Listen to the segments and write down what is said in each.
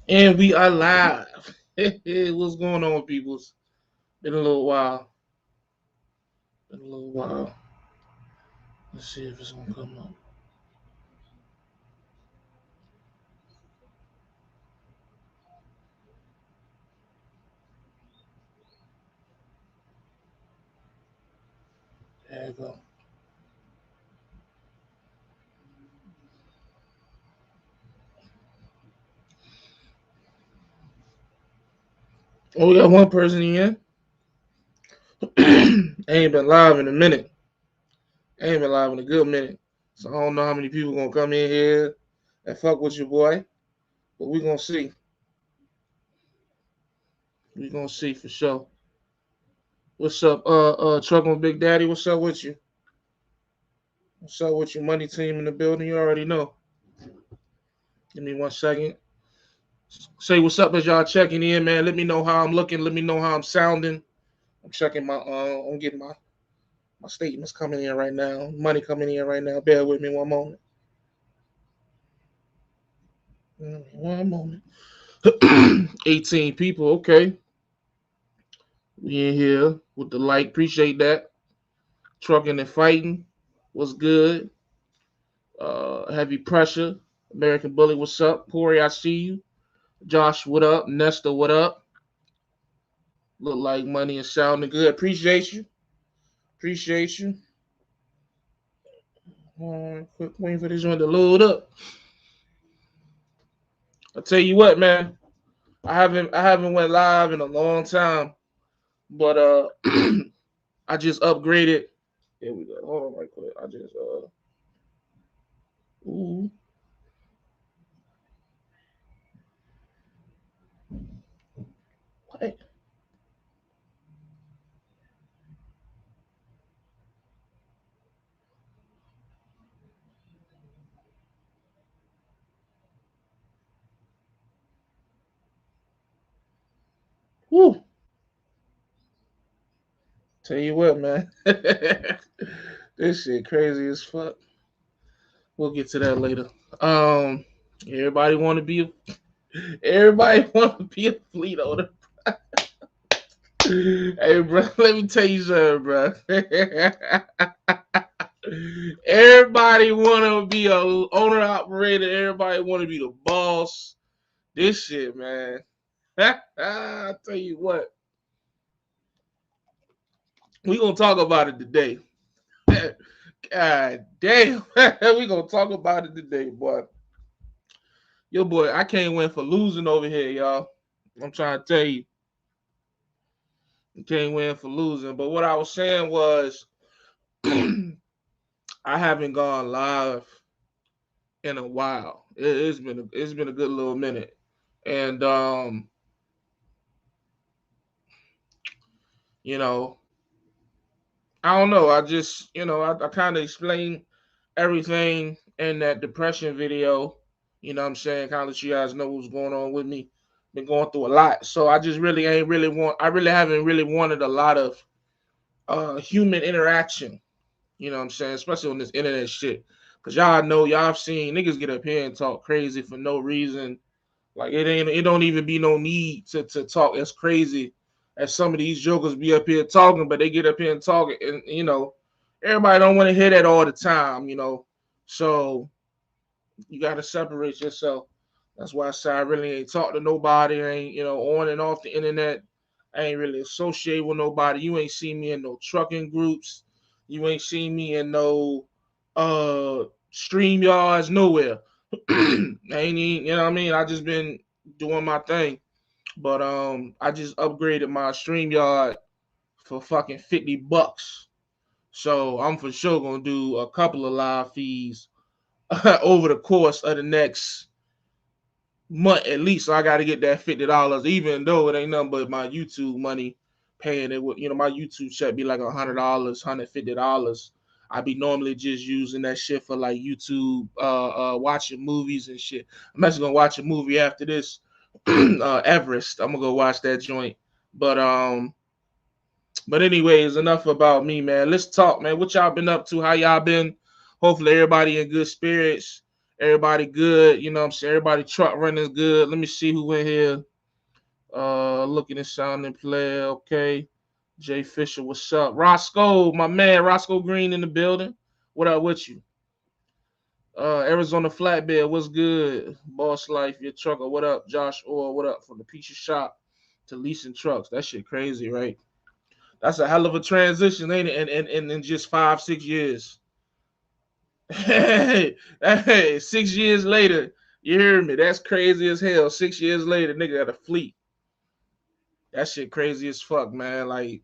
And we are live. What's going on, peoples? Been a little while. Been a little while. Let's see if it's gonna come up. There you go. Oh, we got one person in. Ain't been live in a minute. Ain't been live in a good minute. So I don't know how many people gonna come in here and fuck with your boy. But we gonna see. We gonna see for sure. What's up, Truckin' Big Daddy? What's up with you? What's up with your money team in the building? You already know. Give me 1 second. Say what's up as y'all checking in, man. Let me know how I'm looking. Let me know how I'm sounding. I'm checking my I'm getting my statements coming in right now. Money coming in right now. Bear with me 1 moment. 1 moment. 18 people. Okay. We in here with the like. Appreciate that. Trucking and fighting. What's good? Heavy pressure. American Bully, what's up? Corey, I see you. Josh, what up? Nesta, what up? Look like money is sounding good. Appreciate you. Appreciate you. Quick waiting for this one to load up. I tell you what, man. I haven't went live in a long time, but I just upgraded. Here we go. Hold on right quick. I just ooh what? Woo. Tell you what, man. This shit crazy as fuck. We'll get to that later. Um, everybody want to be everybody want to be a fleet owner. Hey, bro, let me tell you something, bro. Everybody want to be a owner operator. Everybody want to be the boss. This shit, man. I tell you what, we gonna talk about it today. God damn, we gonna talk about it today, boy. Yo, boy, I can't win for losing over here, y'all. I'm trying to tell you, you can't win for losing. But what I was saying was, I haven't gone live in a while. It's been a good little minute, and you know, I don't know. I just I kind of explained everything in that depression video. You know what I'm saying? Kind of let you guys know what's going on with me. Been going through a lot. So I just really ain't really want I really haven't really wanted a lot of human interaction. You know what I'm saying? Especially on this internet shit. Cause y'all know y'all have seen niggas get up here and talk crazy for no reason. Like it don't even be no need to talk as crazy as some of these jokers be up here talking, but they get up here and talk and everybody don't want to hear that all the time. So you gotta separate yourself. That's why I say I really ain't talk to nobody. I ain't, on and off the internet. I ain't really associate with nobody. You ain't seen me in no trucking groups. You ain't seen me in no stream yards, nowhere. I ain't even, you know what I mean? I just been doing my thing. But I just upgraded my stream yard for fucking $50. So I'm for sure gonna do a couple of live feeds over the course of the next month at least. So I got to get that $50, even though it ain't nothing but my YouTube money paying it. My YouTube check be like $100, $150. I be normally just using that shit for like YouTube, watching movies and shit. I'm actually gonna watch a movie after this, Everest. I'm gonna go watch that joint. But anyways, enough about me, man. Let's talk, man. What y'all been up to? How y'all been? Hopefully everybody in good spirits. Everybody good, you know what I'm saying? Everybody truck running is good. Let me see who in here. Looking and sounding play. Okay. Jay Fisher, what's up? Roscoe, my man, Roscoe Green in the building. What up with you? Arizona Flatbed, what's good? Boss Life, your trucker, what up? Josh Orr, what up? From the pizza shop to leasing trucks. That shit crazy, right? That's a hell of a transition, ain't it? And in just 5, 6 years. Hey, 6 years later, you hear me? That's crazy as hell. 6 years later, nigga got a fleet. That shit crazy as fuck, man. Like,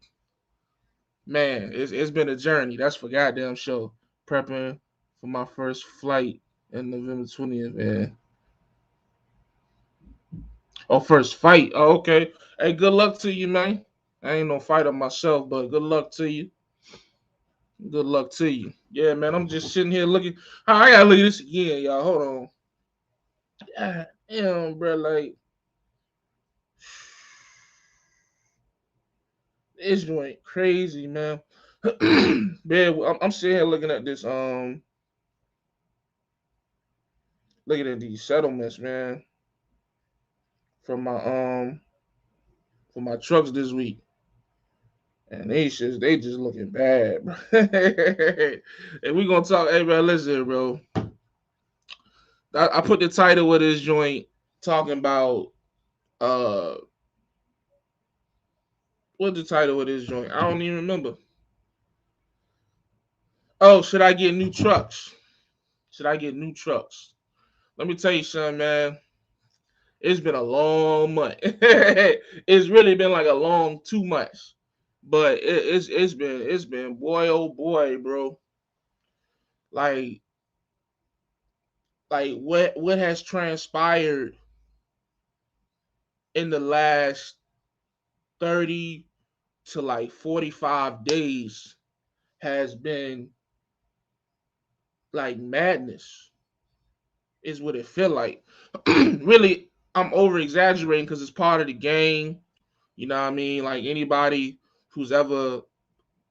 man, it's been a journey. That's for goddamn sure. Prepping for my first flight in November 20th, man. Oh, first fight. Oh, okay. Hey, good luck to you, man. I ain't no fighter myself, but good luck to you. Good luck to you. Yeah, man. I'm just sitting here looking. I gotta look at this again, y'all. Hold on. Damn, bro. Like, this joint crazy, man. Man, I'm sitting here looking at this. Looking at these settlements, man, from my trucks this week, and they just looking bad, bro. And we gonna talk. Hey, bro, listen, bro. I put the title of this joint talking about uh what's the title of this joint? I don't even remember. Oh, should I get new trucks? Should I get new trucks? Let me tell you something, man. It's been a long month. It's really been like a long 2 months. But it's been boy oh boy, bro. Like what has transpired in the last 30 to like 45 days has been like madness, is what it feel like. Really, I'm over exaggerating because it's part of the game. You know what I mean? Like anybody who's ever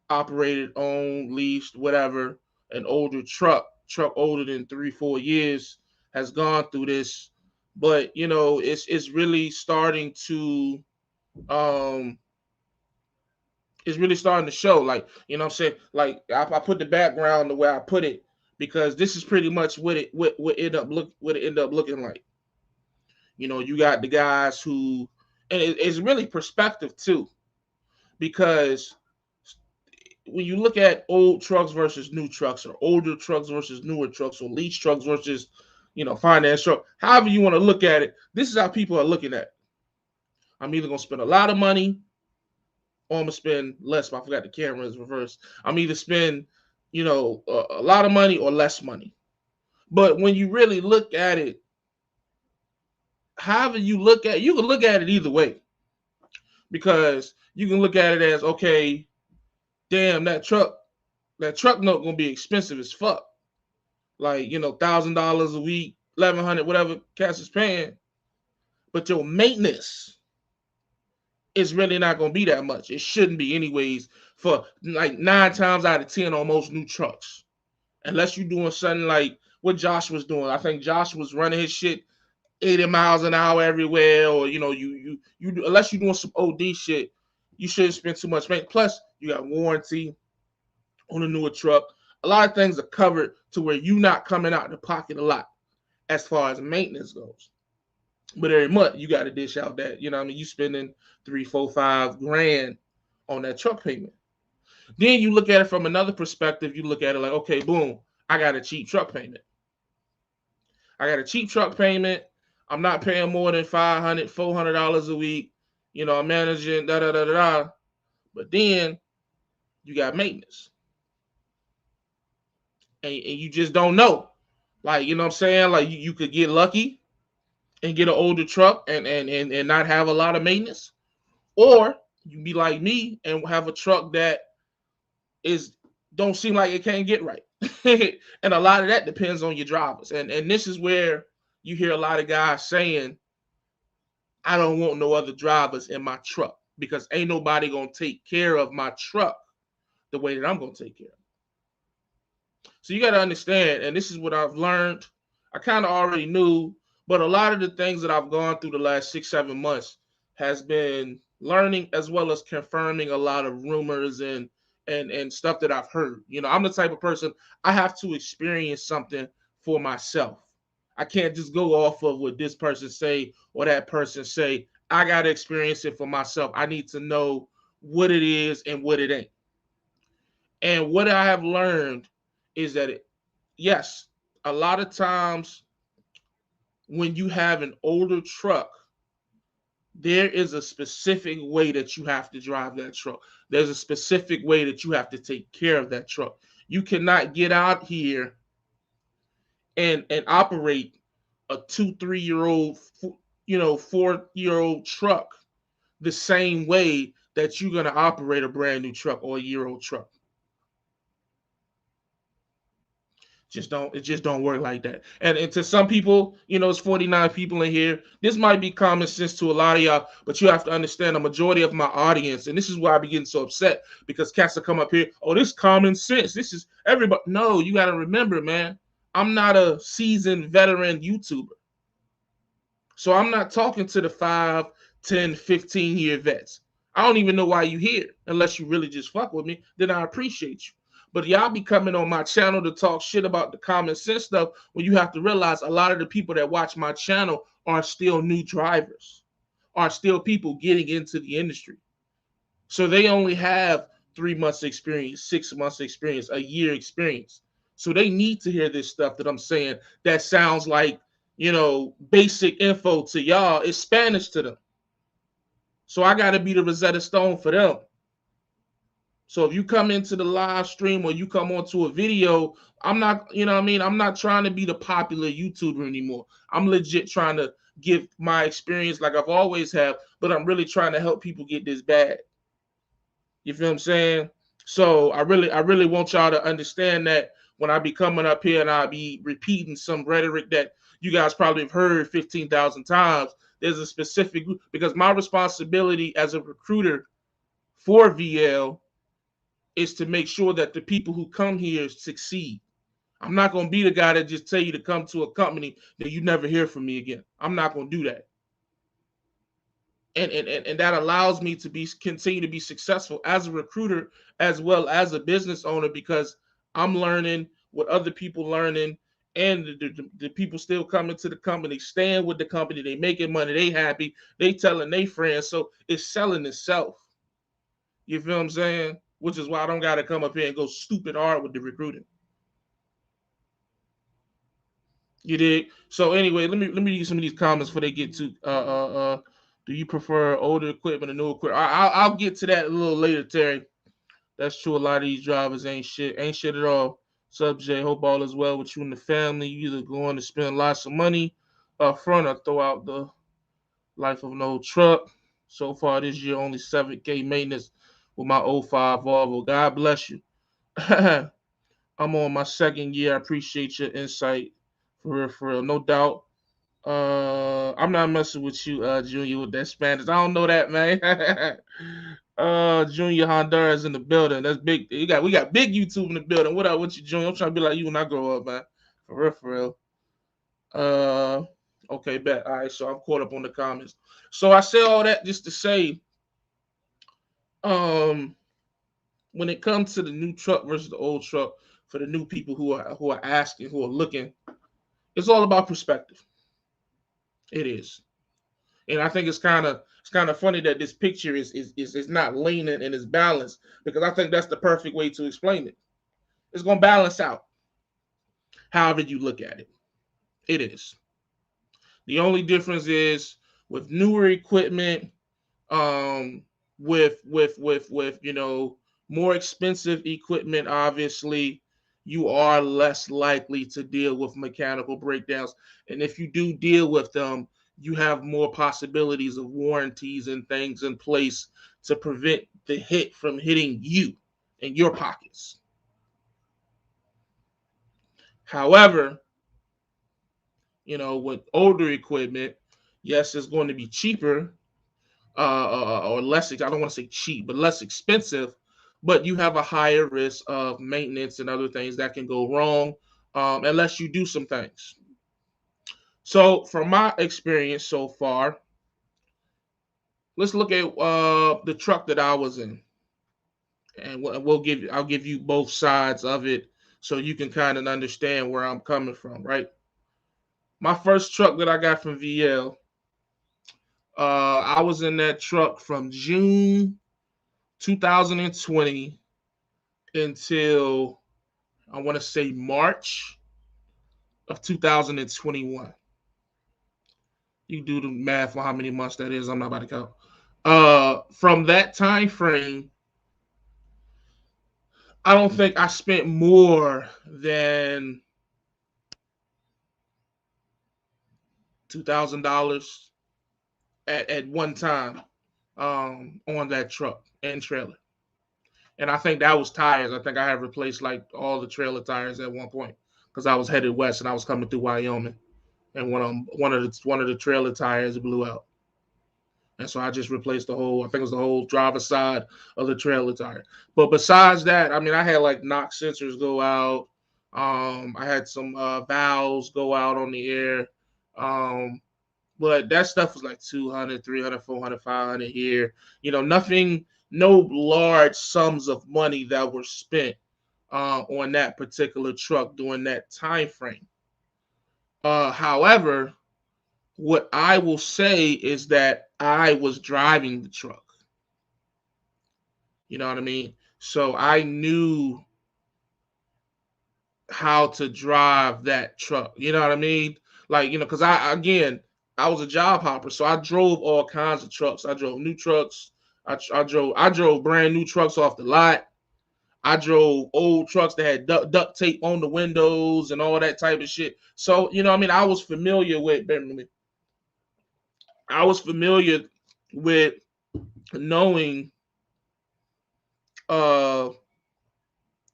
operated, owned, leased, whatever, an older truck older than 3, 4 years, has gone through this. But you know, it's really starting to um it's really starting to show. Like, you know what I'm saying? Like I put the background the way I put it because this is pretty much what it end up looking like. You know, you got the guys who, and it's really perspective too, because when you look at old trucks versus new trucks, or older trucks versus newer trucks, or lease trucks versus, finance truck, however you want to look at it, this is how people are looking at it. I'm either gonna spend a lot of money or I'm gonna spend less. I forgot the camera is reversed. I'm either spend, a lot of money or less money. But when you really look at it, however you can look at it either way, because you can look at it as, okay, damn, that truck note gonna be expensive as fuck. Like, $1,000 a week, 1,100, whatever Cass is paying, but your maintenance is really not gonna be that much. It shouldn't be anyways, for like 9 times out of 10 on most new trucks, unless you're doing something like what Josh was doing. I think Josh was running his shit 80 miles an hour everywhere, or unless you're doing some OD shit, you shouldn't spend too much money. Plus, you got warranty on a newer truck. A lot of things are covered to where you're not coming out of the pocket a lot as far as maintenance goes. But every month you got to dish out that, you know what I mean? You spending 3, 4, 5 grand on that truck payment. Then you look at it from another perspective. You look at it like, okay, boom, I got a cheap truck payment. I'm not paying more than $500, $400 a week. I'm managing da da da da da. But then you got maintenance, and you just don't know. Like, you know what I'm saying? Like, you could get lucky and get an older truck and not have a lot of maintenance, or you be like me and have a truck that is don't seem like it can't get right. And a lot of that depends on your drivers. And this is where you hear a lot of guys saying, I don't want no other drivers in my truck because ain't nobody gonna take care of my truck the way that I'm gonna take care of it. So you got to understand, and this is what I've learned. I kind of already knew, but a lot of the things that I've gone through the last 6, 7 months has been learning as well as confirming a lot of rumors and stuff that I've heard. I'm the type of person, I have to experience something for myself. I can't just go off of what this person say or that person say. I gotta experience it for myself. I need to know what it is and what it ain't. And what I have learned is that yes, a lot of times when you have an older truck, there is a specific way that you have to drive that truck. There's a specific way that you have to take care of that truck. You cannot get out here and operate a 2, 3 year old, 4 year old truck the same way that you're gonna operate a brand new truck or a year old truck. It just don't work like that. And to some people, it's 49 people in here. This might be common sense to a lot of y'all, but you have to understand the majority of my audience, and this is why I be getting so upset because cats will come up here, oh, this common sense. This is everybody. No, you gotta remember, man, I'm not a seasoned veteran YouTuber. So I'm not talking to the 5, 10, 15-year vets. I don't even know why you here unless you really just fuck with me. Then I appreciate you. But y'all be coming on my channel to talk shit about the common sense stuff when you have to realize a lot of the people that watch my channel are still new drivers, are still people getting into the industry. So they only have 3 months experience, 6 months experience, a year experience. So they need to hear this stuff that I'm saying that sounds like, basic info to y'all. It's Spanish to them. So I got to be the Rosetta Stone for them. So if you come into the live stream or you come onto a video, I'm not, I'm not trying to be the popular YouTuber anymore. I'm legit trying to give my experience like I've always have, but I'm really trying to help people get this bag. You feel what I'm saying? So I really want y'all to understand that when I be coming up here and I be repeating some rhetoric that you guys probably have heard 15,000 times, there's a specific group because my responsibility as a recruiter for VL is to make sure that the people who come here succeed. I'm not going to be the guy that just tell you to come to a company that you never hear from me again. I'm not going to do that. And that allows me to continue to be successful as a recruiter as well as a business owner because I'm learning what other people learning and the people still coming to the company, staying with the company, they making money, they happy, they telling their friends, so it's selling itself. You feel what I'm saying? Which is why I don't gotta come up here and go stupid hard with the recruiting. You did. So anyway, let me use some of these comments before they get to do you prefer older equipment or new equipment? I'll get to that a little later, Terry. That's true. A lot of these drivers ain't shit at all. Sub J, hope all is well with you and the family. You either going to spend lots of money up front or throw out the life of an old truck. So far this year, only 7K maintenance with my '05 Volvo. God bless you. I'm on my second year. I appreciate your insight. For real, for real. No doubt. I'm not messing with you, Junior, with that Spanish. I don't know that, man. Junior Honduras in the building. That's big. We got big YouTube in the building. What up with you, Junior? I'm trying to be like you when I grow up, man. For real, for real. Okay, bet. All right, so I'm caught up on the comments. So I say all that just to say, um, when it comes to the new truck versus the old truck, for the new people who are asking, who are looking, it's all about perspective. It is. And I think it's kind of funny that this picture is not leaning and is balanced because I think that's the perfect way to explain it. It's gonna balance out however you look at it. It is. The only difference is with newer equipment, um, with more expensive equipment, obviously, you are less likely to deal with mechanical breakdowns. And if you do deal with them, you have more possibilities of warranties and things in place to prevent the hit from hitting you in your pockets. However, with older equipment, yes, it's going to be cheaper or less. I don't want to say cheap, but less expensive. But you have a higher risk of maintenance and other things that can go wrong unless you do some things. So from my experience so far, let's look at the truck that I was in, and I'll give you both sides of it so you can kind of understand where I'm coming from, right? My first truck that I got from VL, I was in that truck from June 2020 until I want to say March of 2021. You do the math for how many months that is. I'm not about to count. From that time frame, I don't think I spent more than $2,000 at one time on that truck and trailer. And I think that was tires. I think I had replaced like all the trailer tires at one point because I was headed west and I was coming through Wyoming, and one of the trailer tires blew out. And so I just replaced the whole, I think it was the whole driver's side of the trailer tire. But besides that, I mean, I had like knock sensors go out. I had some valves go out on the air. Um, but that stuff was like 200, 300, 400, 500 here. Nothing, no large sums of money that were spent on that particular truck during that time frame. However, what I will say is that I was driving the truck. You know what I mean? So I knew how to drive that truck. You know what I mean? Like, because I was a job hopper, so I drove all kinds of trucks. I drove new trucks. I drove brand new trucks off the lot. I drove old trucks that had duct tape on the windows and all that type of shit. So, I mean, I was familiar with knowing uh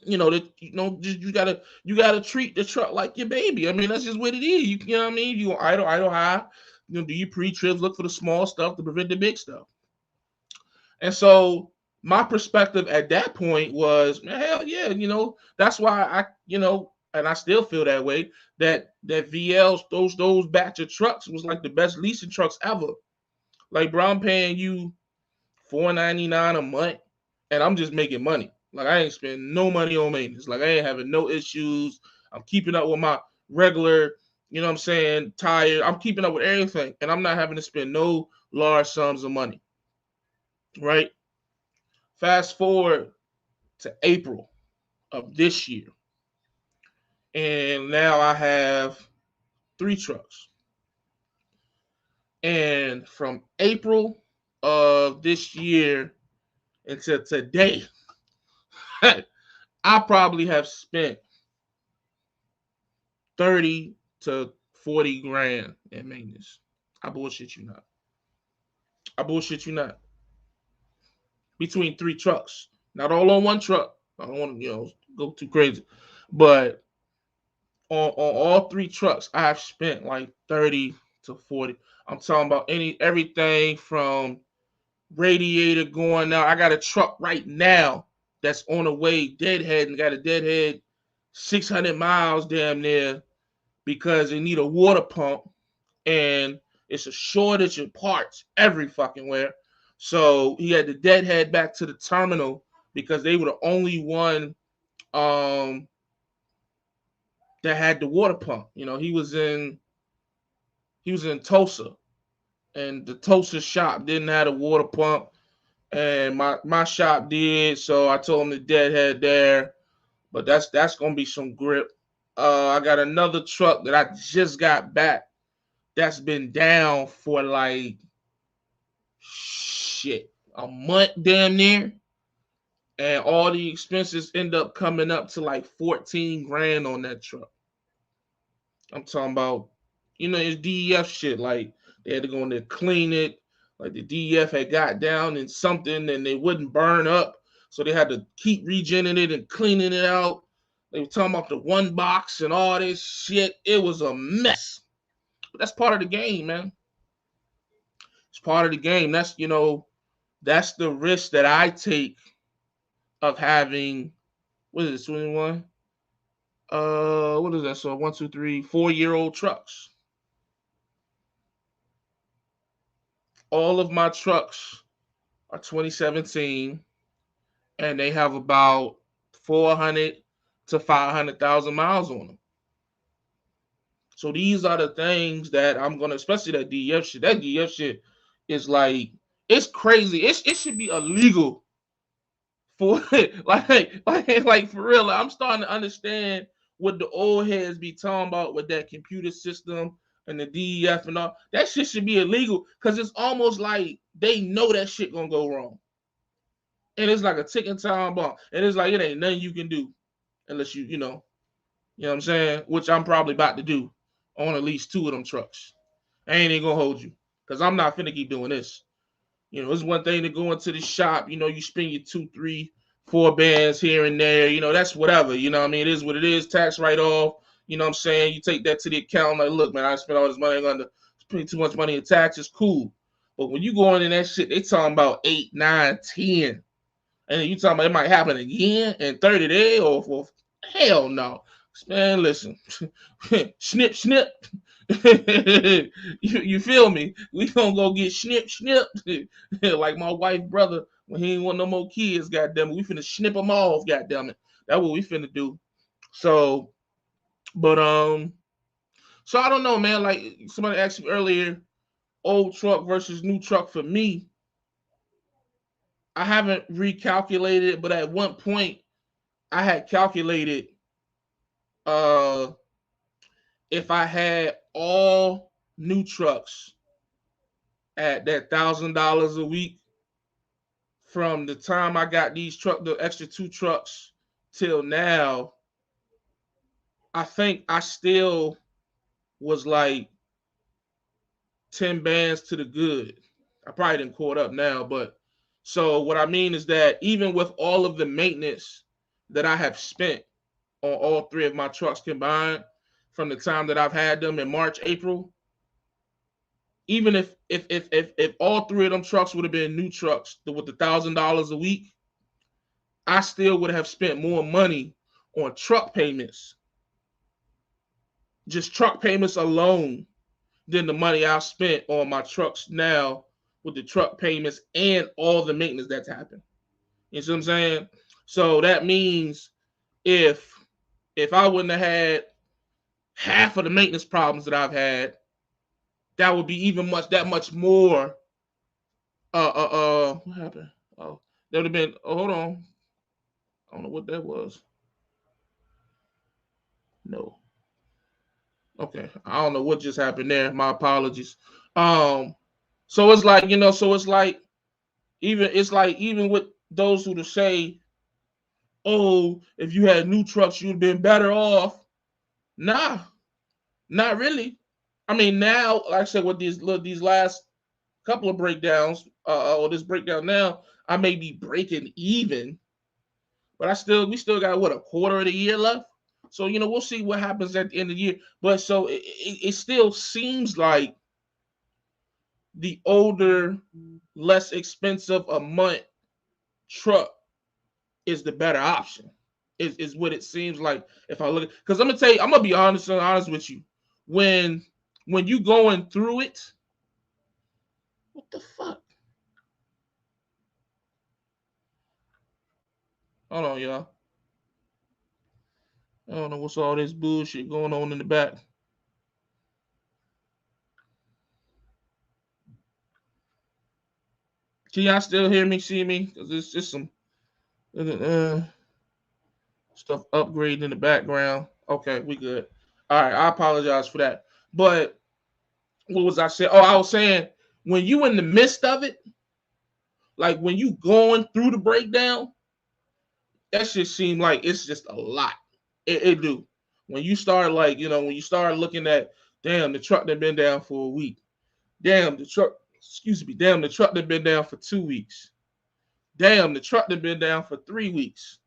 that just you gotta treat the truck like your baby. I mean, that's just what it is. You know what I mean? You idle high. Do your pre-trips, look for the small stuff to prevent the big stuff. And so my perspective at that point was, man, hell yeah, that's why and I still feel that way. That VL's those batch of trucks was like the best leasing trucks ever. Like, bro, I'm paying you $4.99 a month, and I'm just making money. Like, I ain't spending no money on maintenance. Like, I ain't having no issues. I'm keeping up with my regular, what I'm saying, tire. I'm keeping up with everything, and I'm not having to spend no large sums of money. Right? Fast forward to April of this year, and now I have 3 trucks. And from April of this year until today, I probably have spent 30 to 40 grand in maintenance. I bullshit you not. I bullshit you not. Between 3 trucks. Not all on one truck. I don't want to, go too crazy. But on all 3 trucks, I've spent like 30 to 40. I'm talking about everything from radiator going out. I got a truck right now that's on the way deadhead and got a deadhead 600 miles damn near because they need a water pump, and it's a shortage of parts every fucking where. So he had to deadhead back to the terminal because they were the only one um that had the water pump. He was in Tulsa, and the Tulsa shop didn't have a water pump, and my shop did. So I told him to deadhead there, but that's gonna be some grip. I got another truck that I just got back that's been down for like shit a month damn near, and all the expenses end up coming up to like 14 grand on that truck. I'm talking about, it's DEF shit. Like, they had to go in there clean it. Like, the DEF had got down in something and they wouldn't burn up, so they had to keep regenerating it and cleaning it out. They were talking about the one box and all this shit. It was a mess. But that's part of the game, man. It's part of the game. That's the risk that I take of having, what is it, 21? What is that? So 1, 2, 3, 4-year-old trucks. All of my trucks are 2017, and they have about 400 to 500,000 miles on them. So these are the things that I'm gonna, especially that DF shit. That DF shit is like, it's crazy. It should be illegal for like for real. Like, I'm starting to understand what the old heads be talking about with that computer system and the DEF and all. That shit should be illegal because it's almost like they know that shit gonna go wrong. And it's like a ticking time bomb. And it's like it ain't nothing you can do unless you know what I'm saying? Which I'm probably about to do on at least two of them trucks. I ain't even gonna hold you. Cause I'm not finna keep doing this. It's one thing to go into the shop, you spend your 2, 3, 4 bands here and there, that's whatever. You know what I mean? It is what it is, tax write-off. You know what I'm saying? You take that to the account, like, look, man, I spent all this money, I'm gonna spend too much money in taxes, cool. But when you go in that shit, they talking about 8, 9, 10. And then you talking about it might happen again in 30 days or for hell no. Man, listen. Snip, snip. you feel me? We gonna go get snip, snip. Like my wife brother when he ain't want no more kids, goddamn it. We finna snip them off, goddamn it. That's what we finna do. So, but so I don't know, man. Like somebody asked me earlier, old truck versus new truck for me. I haven't recalculated it, but at one point I had calculated uh if I had all new trucks at that $1,000 a week from the time I got the extra 2 trucks till now, I think I still was like 10 bands to the good. I probably didn't caught up now, but so what I mean is that even with all of the maintenance that I have spent on all 3 of my trucks combined from the time that I've had them in March, April, even if all 3 of them trucks would have been new trucks with $1,000 a week, I still would have spent more money on truck payments, just truck payments alone, than the money I've spent on my trucks now with the truck payments and all the maintenance that's happened. You see what I'm saying? So that means if I wouldn't have had half of the maintenance problems that I've had, that would be that much more. What happened? Oh, that would have been. Oh, hold on. I don't know what that was. No. Okay, I don't know what just happened there. My apologies. Um, so it's like even with those who to say, oh, if you had new trucks, you'd been better off. Nah, not really. I mean, now, like I said, with these last couple of breakdowns, or this breakdown now, I may be breaking even, but we still got what, a quarter of the year left. So we'll see what happens at the end of the year. But so it still seems like the older, less expensive a month truck is the better option. Is what it seems like if I look, because I'm gonna tell you, I'm gonna be honest with you. When you going through it, what the fuck? Hold on, y'all. I don't know what's all this bullshit going on in the back. Can y'all still hear me, see me? Because it's just some stuff upgrading in the background. Okay, we good. All right, I apologize for that. But what was I saying? Oh, I was saying when you in the midst of it, like when you going through the breakdown, that shit seem like it's just a lot. It do. When you start when you start looking at, damn, the truck that been down for a week. Damn, the truck, excuse me, damn, the truck that been down for 2 weeks. Damn, the truck that been down for 3 weeks.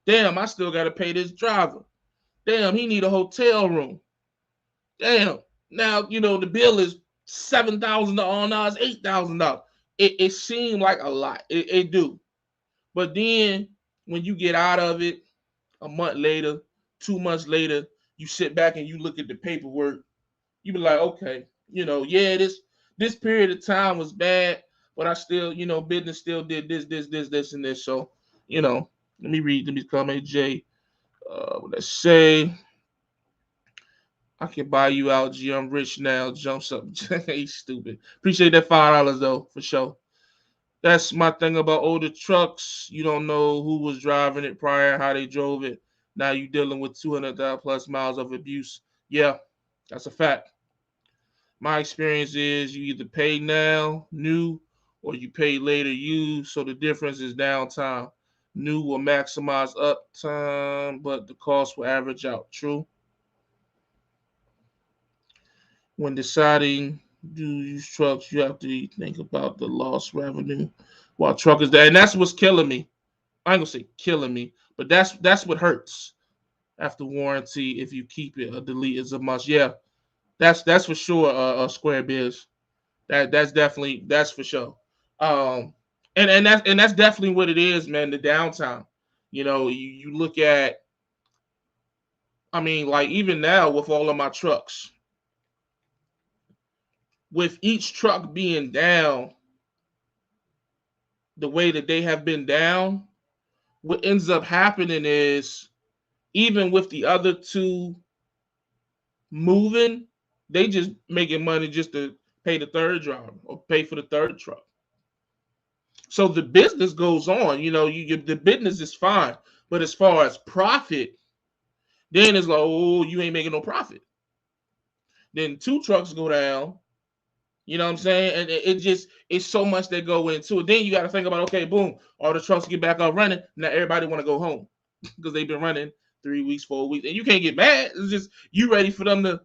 Damn, I still gotta pay this driver. Damn, he need a hotel room. Damn. Now, the bill is $7,000, now it's $8,000. It seemed like a lot. It do. But then when you get out of it a month later, 2 months later, you sit back and you look at the paperwork, you be like, okay, yeah, this period of time was bad, but I still, business still did this, and this. So, let me read. Let me comment, Jay. Let's say I can buy you out, G. I'm rich now. Jumps up. He's stupid. Appreciate that $5 though, for sure. That's my thing about older trucks. You don't know who was driving it prior, how they drove it. Now you dealing with 200,000 plus miles of abuse. Yeah, that's a fact. My experience is you either pay now, new, or you pay later, used. So the difference is downtime. New will maximize uptime, but the cost will average out. True. When deciding to use trucks, you have to think about the lost revenue while truckers there, and that's what's killing me. I ain't gonna say killing me, but that's what hurts after warranty. If you keep it, a delete is a must. Yeah, that's for sure. Square Biz. That's for sure. Um, and that's definitely what it is, man. The downtime. You look at. I mean, like even now with all of my trucks, with each truck being down the way that they have been down, what ends up happening is even with the other two moving, they just making money just to pay the third driver or pay for the third truck. So the business goes on. The business is fine, but as far as profit, then it's like, oh, you ain't making no profit. Then two trucks go down. You know what I'm saying? And it just it's so much that go into it. Then you got to think about, okay, boom, all the trucks get back up running. Now everybody want to go home because they've been running 3 weeks, 4 weeks, and you can't get mad. It's just you ready for them to.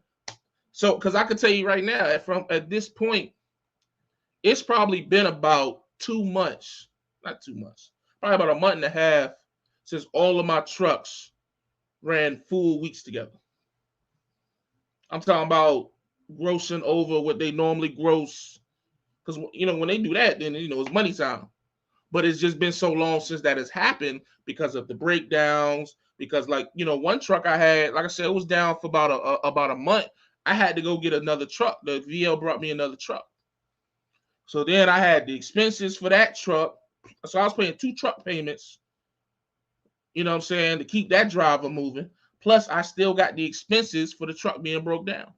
So, because I can tell you right now, at this point, it's probably been about 2 months, not 2 months, probably about a month and a half since all of my trucks ran full weeks together. I'm talking about grossing over what they normally gross, because when they do that, then it's money time. But it's just been so long since that has happened because of the breakdowns. Because one truck I had, like I said, it was down for about a month. I had to go get another truck. The VL brought me another truck. So then I had the expenses for that truck. So I was paying 2 truck payments, you know what I'm saying, to keep that driver moving. Plus, I still got the expenses for the truck being broke down.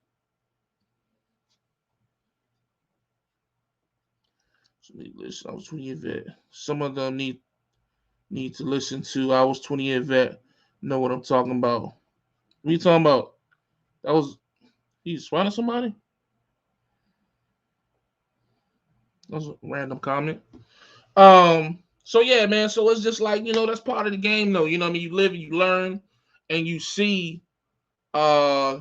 So listen, I was 20-year vet. Some of them need to listen to I was 20-year vet. Know what I'm talking about. What are you talking about? That was he swatting somebody? That was a random comment. So yeah, man. So it's just like, that's part of the game though. You know what I mean? You live and you learn and you see uh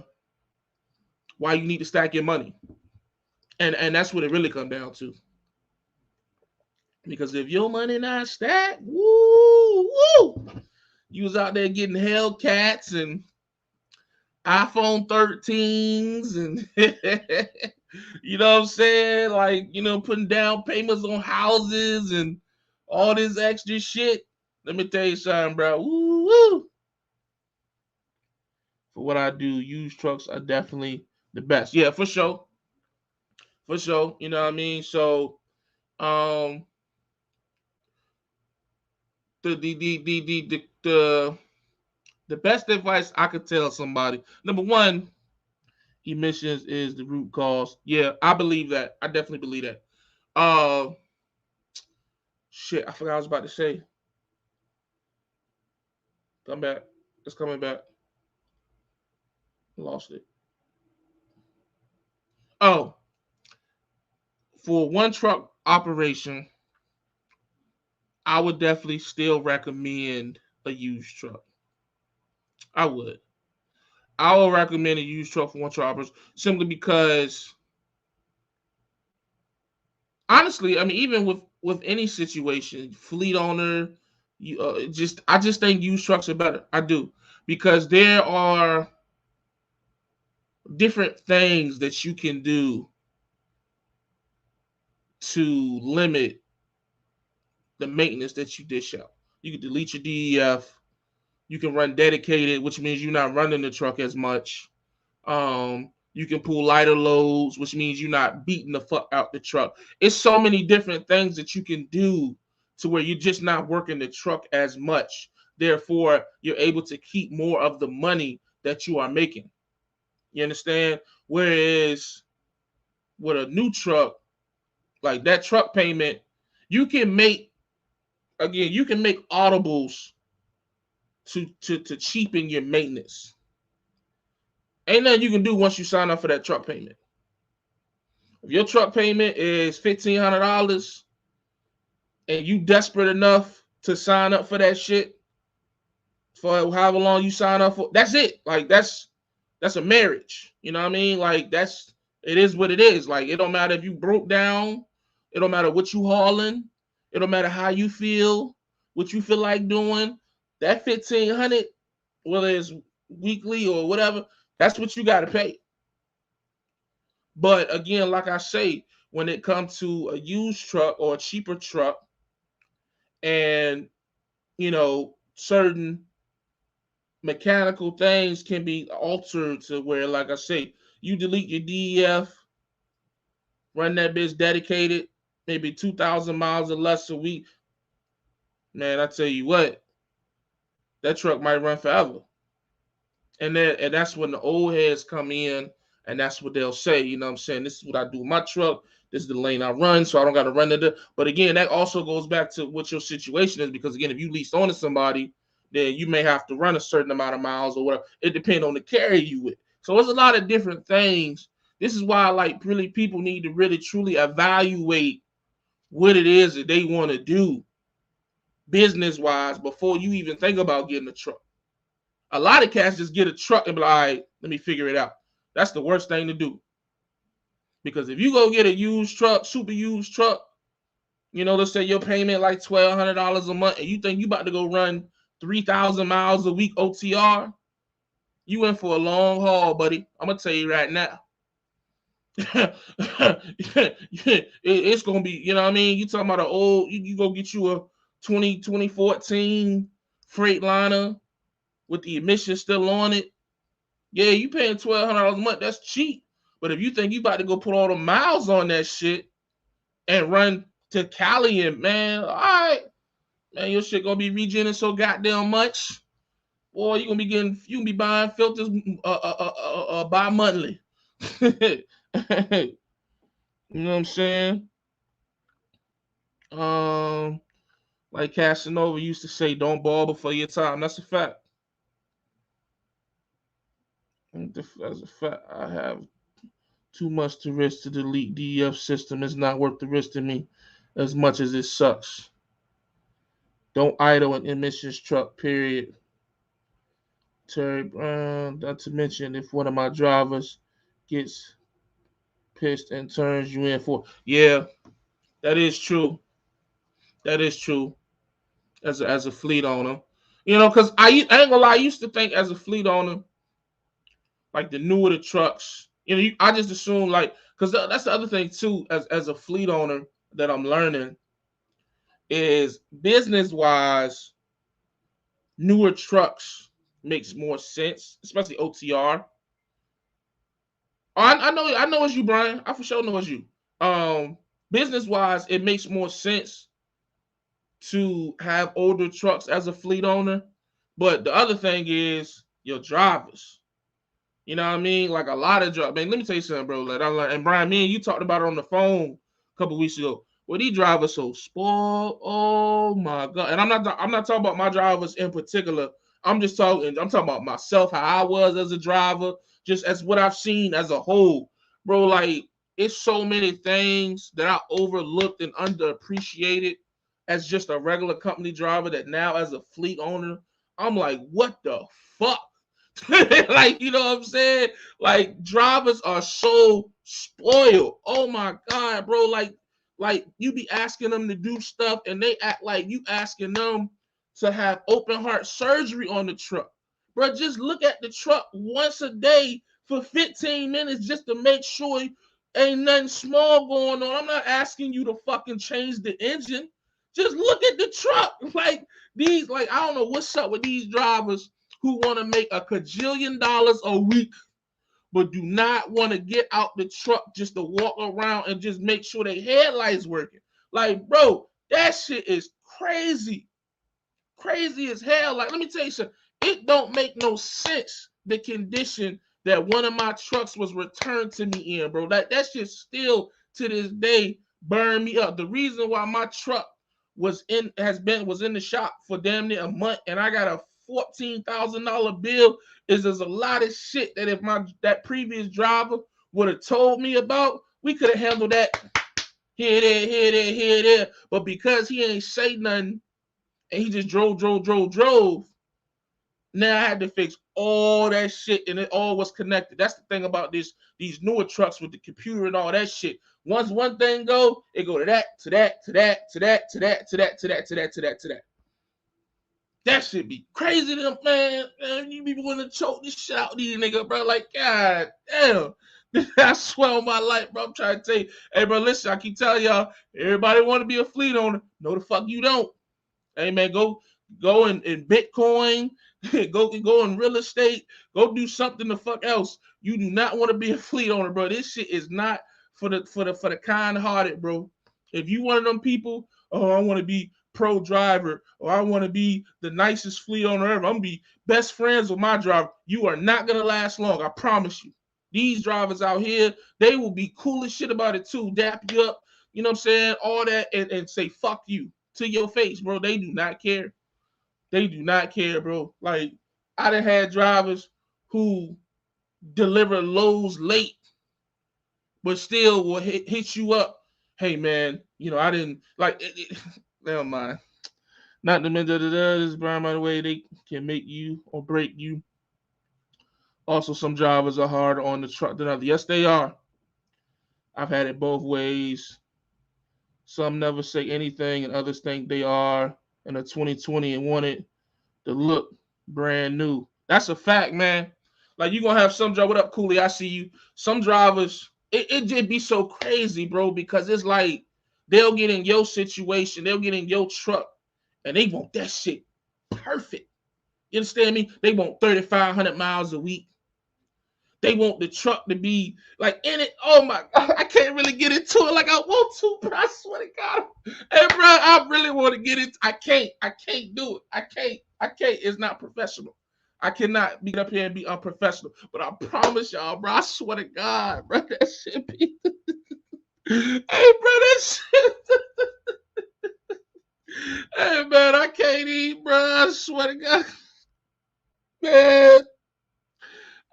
why you need to stack your money. And that's what it really comes down to. Because if your money not stacked, woo, woo, you was out there getting Hellcats and iPhone 13s and you know what I'm saying? Like, putting down payments on houses and all this extra shit. Let me tell you something, bro. Woo, woo. For what I do, used trucks are definitely the best. Yeah, for sure. For sure. You know what I mean? So, um, the best advice I could tell somebody, number one, emissions is the root cause. Yeah, I believe that. I definitely believe that. Uh, shit, I forgot what I was about to say. Come back. It's coming back. Lost it. Oh, for one truck operation, I would definitely still recommend a used truck. I would. I would recommend a used truck for one truck operation simply because, honestly, I mean, even with any situation, fleet owner, you I just think used trucks are better. I do, because there are different things that you can do to limit the maintenance that you dish out. You can delete your DEF. You can run dedicated, which means you're not running the truck as much. You can pull lighter loads, which means you're not beating the fuck out the truck. It's so many different things that you can do to where you're just not working the truck as much. Therefore, you're able to keep more of the money that you are making. You understand? Whereas with a new truck, like that truck payment, you can make you can make audibles to cheapen your maintenance. Ain't nothing you can do once you sign up for that truck payment. If your truck payment is $1,500 and you desperate enough to sign up for that shit for however long you sign up for, that's it. Like that's a marriage. You know what I mean? Like it is what it is. Like it don't matter if you broke down, it don't matter what you hauling, it don't matter how you feel, what you feel like doing. That 1,500, whether it's weekly or whatever, that's what you got to pay. But again, like I say, when it comes to a used truck or a cheaper truck, and certain mechanical things can be altered to where, like I say, you delete your DEF, run that bitch dedicated, maybe 2,000 miles or less a week. Man, I tell you what, that truck might run forever. And that's when the old heads come in, and that's what they'll say. You know what I'm saying? This is what I do with my truck. This is the lane I run, so I don't got to run it. But again, that also goes back to what your situation is, because again, if you lease on to somebody, then you may have to run a certain amount of miles or whatever. It depends on the carrier you with. So it's a lot of different things. This is why, like, really people need to really truly evaluate what it is that they want to do business-wise before you even think about getting a truck. A lot of cats just get a truck and be like, all right, let me figure it out. That's the worst thing to do. Because if you go get a used truck, super used truck, let's say your payment like $1,200 a month, and you think you about to go run 3,000 miles a week OTR, you in for a long haul, buddy. I'm going to tell you right now. It's going to be, you know what I mean? You talking about an old, you go get you a 2014 Freightliner with the emissions still on it. Yeah, you paying $1,200 a month. That's cheap. But if you think you about to go put all the miles on that shit and run to Cali, and man, all right, man, your shit gonna be regenerating so goddamn much. Boy, you gonna be buying filters bi-monthly. You know what I'm saying? Like Casanova used to say, don't ball before your time. That's a fact. That's a fact. I have too much to risk to delete DEF system. It's not worth the risk to me as much as it sucks. Don't idle an emissions truck, period. Terry Brown, not to mention if one of my drivers gets pissed and turns you in for. Yeah, that is true. That is true. As a fleet owner. Because I ain't gonna lie, I used to think as a fleet owner, like the newer the trucks, I just assume like, because that's the other thing too, as a fleet owner that I'm learning is business wise, newer trucks makes more sense, especially OTR. I know it's you, Brian. I for sure know it's you. Business wise, it makes more sense to have older trucks as a fleet owner. But the other thing is your drivers. You know what I mean? Like a lot of drivers. Man, let me tell you something, bro. And Brian, me and you talked about it on the phone a couple weeks ago. Well, these drivers so spoiled. Oh my god! And I'm not talking about my drivers in particular. I'm talking about myself, how I was as a driver, just as what I've seen as a whole, bro. Like it's so many things that I overlooked and underappreciated as just a regular company driver that now as a fleet owner, I'm like, what the fuck? Like, you know what I'm saying? Like drivers are so spoiled. Oh my god, bro. Like you be asking them to do stuff and they act like you asking them to have open heart surgery on the truck. Bro, just look at the truck once a day for 15 minutes just to make sure ain't nothing small going on. I'm not asking you to fucking change the engine. Just look at the truck. Like I don't know what's up with these drivers who want to make $1 kajillion a week but do not want to get out the truck just to walk around and just make sure their headlights working. Like, bro, that shit is crazy. Crazy as hell. Like, let me tell you something. It don't make no sense, the condition that one of my trucks was returned to me in, bro. That shit still to this day burn me up. The reason why my truck was in the shop for damn near a month and I got a $14,000 bill is there's a lot of shit that if that previous driver would have told me about, we could have handled that here, there, here, there, here, there. But because he ain't say nothing and he just drove. Now I had to fix all that shit, and it all was connected. That's the thing about these newer trucks with the computer and all that shit. Once one thing go, it go to that, to that, to that, to that, to that, to that, to that, to that, to that, to that. That shit be crazy, to them, man. You be wanting to choke this shit out these niggas, bro. Like, god damn. I swear on my life, bro. I'm trying to tell you, hey, bro, listen, I keep telling y'all, everybody want to be a fleet owner. No, the fuck you don't. Hey, man, go in Bitcoin, go in real estate, go do something the fuck else. You do not want to be a fleet owner, bro. This shit is not for the kind-hearted, bro. If you one of them people, oh, I want to be pro driver, or I want to be the nicest fleet owner ever, I'm gonna be best friends with my driver, you are not gonna last long. I promise you. These drivers out here, they will be cool as shit about it too, dap you up, you know what I'm saying, all that, and say fuck you to your face, bro. They do not care. They do not care, bro. Like, I done had drivers who deliver loads late, but still will hit you up. Hey, man, I didn't like it. Never mind. Not to mention this, Brian, by the way, they can make you or break you. Also, some drivers are harder on the truck than others. Yes, they are. I've had it both ways. Some never say anything, and others think they are in a 2020 and want it to look brand new. That's a fact, man. Like, you're going to have some driver. What up, Cooley? I see you. Some drivers, it just be so crazy, bro, because it's like they'll get in your situation, they'll get in your truck, and they want that shit perfect. You understand me? They want 3,500 miles a week. They want the truck to be like in it. Oh my God, I can't really get into it like I want to, but I swear to God, hey bro, I really want to get it. I can't do it. I can't. It's not professional. I cannot be up here and be unprofessional. But I promise y'all, bro, I swear to God, bro, that shit be. Hey, bro, that shit. Hey, man, I can't eat, bro. I swear to God, man.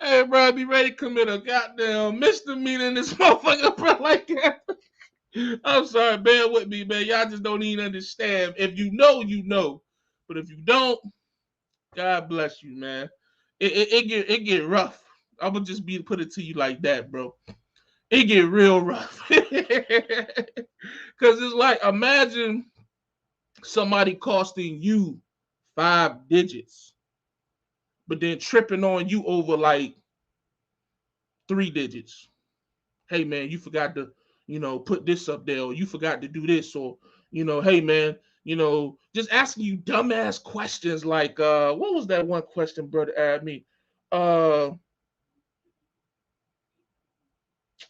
Hey, bro, I be ready to commit a goddamn misdemeanor in this motherfucker, bro, like that. I'm sorry, bear with me, man. Y'all just don't even understand. If you know, you know. But if you don't, God bless you, man. It get rough. I'm gonna just put it to you like that, bro. It get real rough. Cause it's like, imagine somebody costing you 5 digits, but then tripping on you over like 3 digits. Hey man, you forgot to, put this up there, or you forgot to do this, or, hey man, just asking you dumbass questions like, what was that one question brother asked me?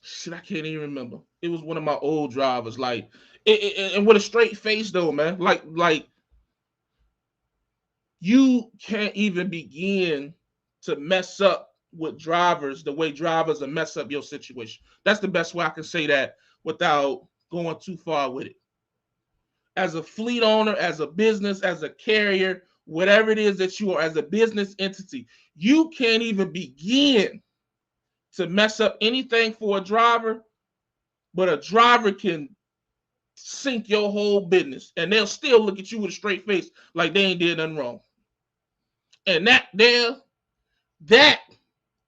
Shit, I can't even remember. It was one of my old drivers, like, and with a straight face though, man. Like you can't even begin to mess up with drivers the way drivers are mess up your situation. That's the best way I can say that without going too far with it. As a fleet owner, as a business, as a carrier, whatever it is that you are, as a business entity, you can't even begin to mess up anything for a driver, but a driver can sink your whole business and they'll still look at you with a straight face like they ain't did nothing wrong. And that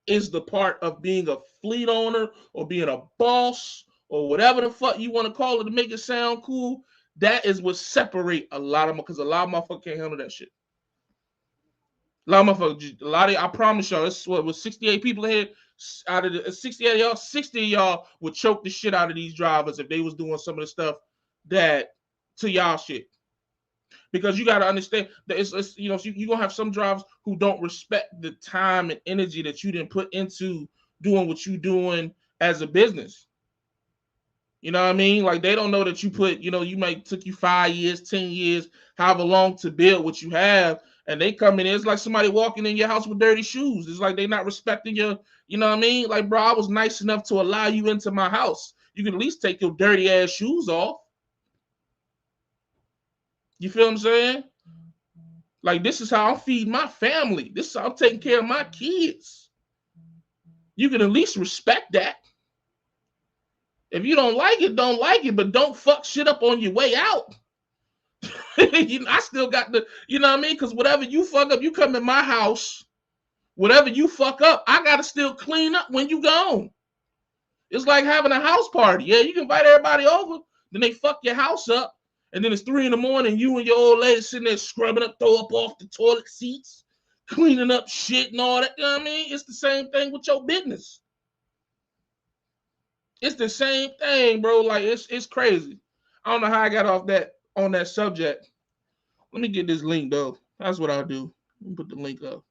is the part of being a fleet owner or being a boss or whatever the fuck you want to call it to make it sound cool. That is what separate a lot of them, because a lot of motherfuckers can't handle that shit. I promise y'all, this is what was 68 people in here. Out of the 68 of y'all, 60 of y'all would choke the shit out of these drivers if they was doing some of the stuff that to y'all shit. Because you got to understand that it's you're gonna have some drivers who don't respect the time and energy that you didn't put into doing what you doing as a business. You know what I mean? Like they don't know that you put, you might took you 5 years, 10 years, however long to build what you have, and they come in. It's like somebody walking in your house with dirty shoes. It's like they not respecting your, you know what I mean? Like, bro, I was nice enough to allow you into my house. You can at least take your dirty ass shoes off. You feel what I'm saying? Like this is how I'm feeding my family. This is how I'm taking care of my kids. You can at least respect that. If you don't like it, don't like it, but don't fuck shit up on your way out. I still got the, you know what I mean? Because whatever you fuck up, you come in my house, whatever you fuck up, I gotta still clean up when you gone. It's like having a house party. Yeah, you can invite everybody over, then they fuck your house up, and then it's 3 in the morning, you and your old lady sitting there scrubbing up, throw up off the toilet seats, cleaning up shit and all that. You know what I mean? It's the same thing with your business. It's the same thing, bro. Like it's crazy. I don't know how I got off that on that subject. Let me get this link though. That's what I'll do. Let me put the link up.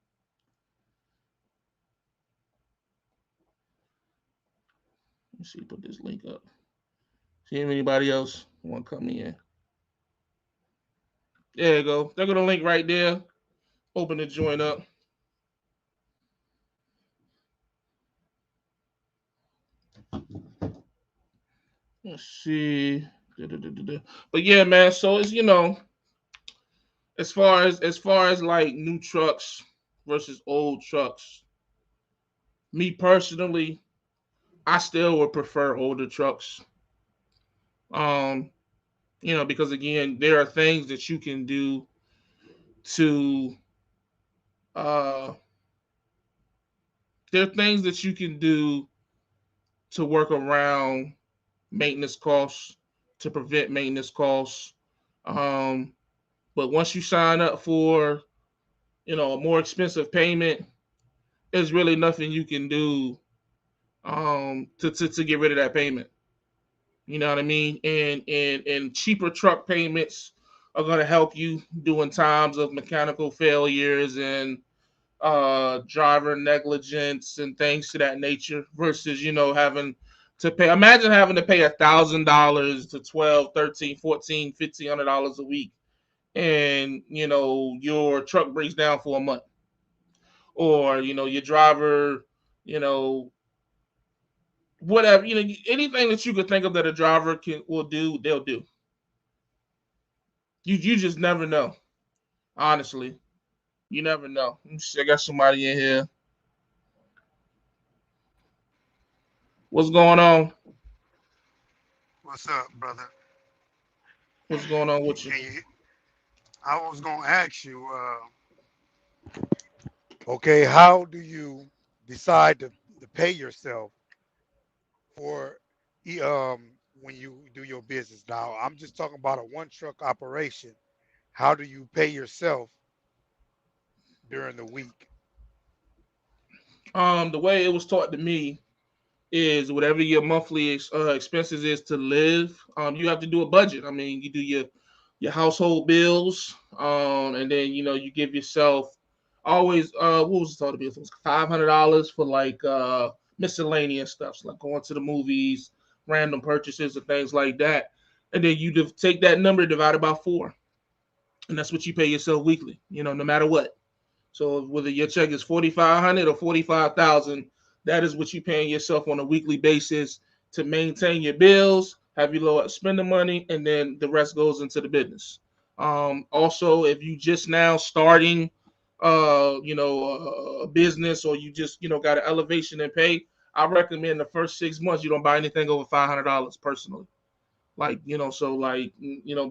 Let me see. Put this link up. See if anybody else want to come in. There you go. There go the link right there. Open the joint up. Let's see. But yeah, man. So it's as far as like new trucks versus old trucks. Me personally, I still would prefer older trucks. Um, because again, there are things that you can do to uh there are things that you can do to work around maintenance costs, to prevent maintenance costs. Um, but once you sign up for, a more expensive payment, there's really nothing you can do to get rid of that payment. You know what I mean? And cheaper truck payments are gonna help you during times of mechanical failures and driver negligence and things to that nature versus having to pay. Imagine having to pay $1,000 to 12, 13, 14, $1,500 a week, and your truck breaks down for a month, or your driver, you know whatever, anything that you could think of that a driver will do, they'll do. You just never know. Honestly, you never know. Let me see, I got somebody in here. What's going on? What's up, brother? What's going on with you? Can you? I was gonna ask you. Okay, how do you decide to pay yourself for when you do your business? Now, I'm just talking about a one truck operation. How do you pay yourself during the week? The way it was taught to me is whatever your monthly expenses is to live. You have to do a budget. I mean, you do your household bills, and then you give yourself always what was it taught to be? It was $500 for like miscellaneous stuff, so like going to the movies, random purchases, and things like that. And then you take that number divided by four, and that's what you pay yourself weekly. No matter what. So whether your check is 4,500 or 45,000, that is what you're paying yourself on a weekly basis to maintain your bills, have you low spending money, and then the rest goes into the business. Also, if you just now starting, a business, or you just got an elevation in pay, I recommend the first 6 months you don't buy anything over $500 personally. Like so like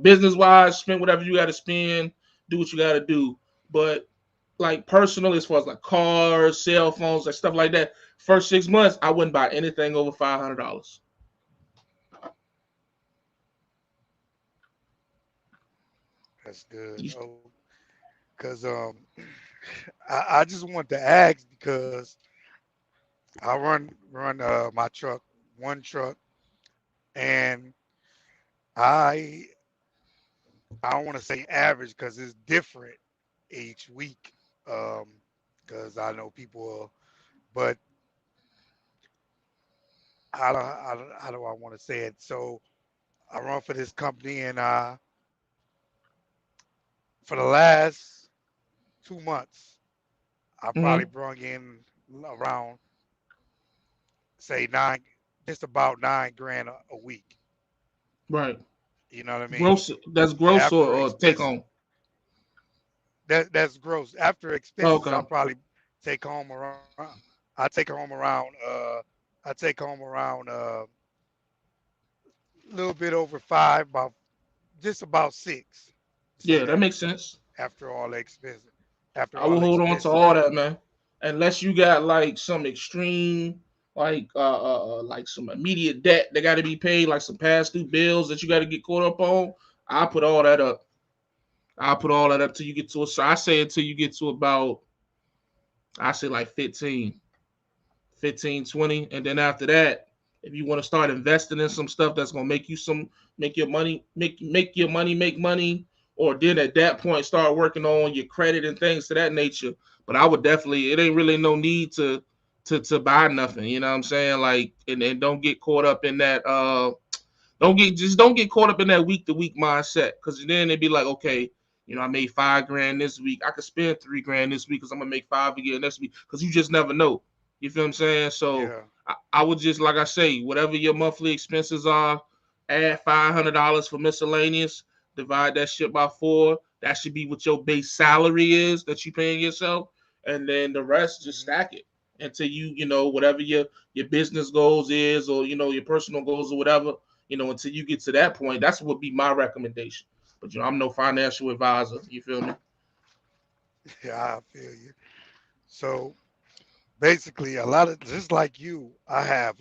business wise, spend whatever you got to spend, do what you got to do, but like personal, as far as like cars, cell phones, like stuff like that. First 6 months, I wouldn't buy anything over $500. That's good. Oh, because I just want to ask because I run my truck, one truck, and I I don't want to say average because it's different each week. Um, because I know people, but how do I want to say it? So I run for this company, and for the last 2 months, I probably Mm-hmm. brung in around say nine, just about 9 grand a week. Right. You know what I mean? Gross. That's gross After or take expenses, home. that's gross. After expenses, I Okay. probably take home around. I take home around. I take home around a little bit over five, about just about six. Say Yeah, that that makes sense. after all the expenses, after I will all the hold on to expenses. all that, man. Unless you got like some extreme, like some immediate debt that got to be paid, like some past due bills that you got to get caught up on. I put all that up. I'll put all that up till you get to a. So I say until you get to about, I say like 15, 15, 20, and then after that, if you want to start investing in some stuff that's gonna make you some, make your money, make your money make money, or then at that point start working on your credit and things to that nature. But I would definitely, it ain't really no need to buy nothing. You know what I'm saying? Like, and don't get caught up in that. Don't get caught up in that week to week mindset, because then it'd be like, okay, I made 5 grand this week. I could spend 3 grand this week because I'm gonna make five again next week. Because you just never know. You feel what I'm saying? So Yeah, I would just, like I say, whatever your monthly expenses are, add $500 for miscellaneous. Divide that shit by four. That should be what your base salary is that you paying yourself, and then the rest just hmm, stack it until whatever your business goals is, or your personal goals or whatever, until you get to that point. That's what would be my recommendation. But I'm no financial advisor. You feel me? yeah, I feel you. So basically, a lot of just like you, I have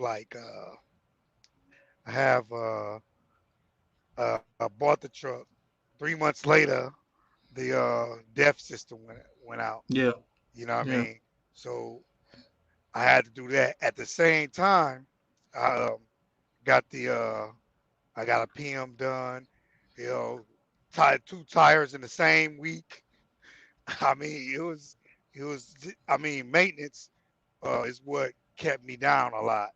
bought the truck. 3 months later, the DEF system went out. Yeah, You know what I yeah, mean? So I had to do that. At the same time, I got the I got a PM done. You know, tied 2 tires in the same week. I mean, I mean, maintenance is what kept me down a lot.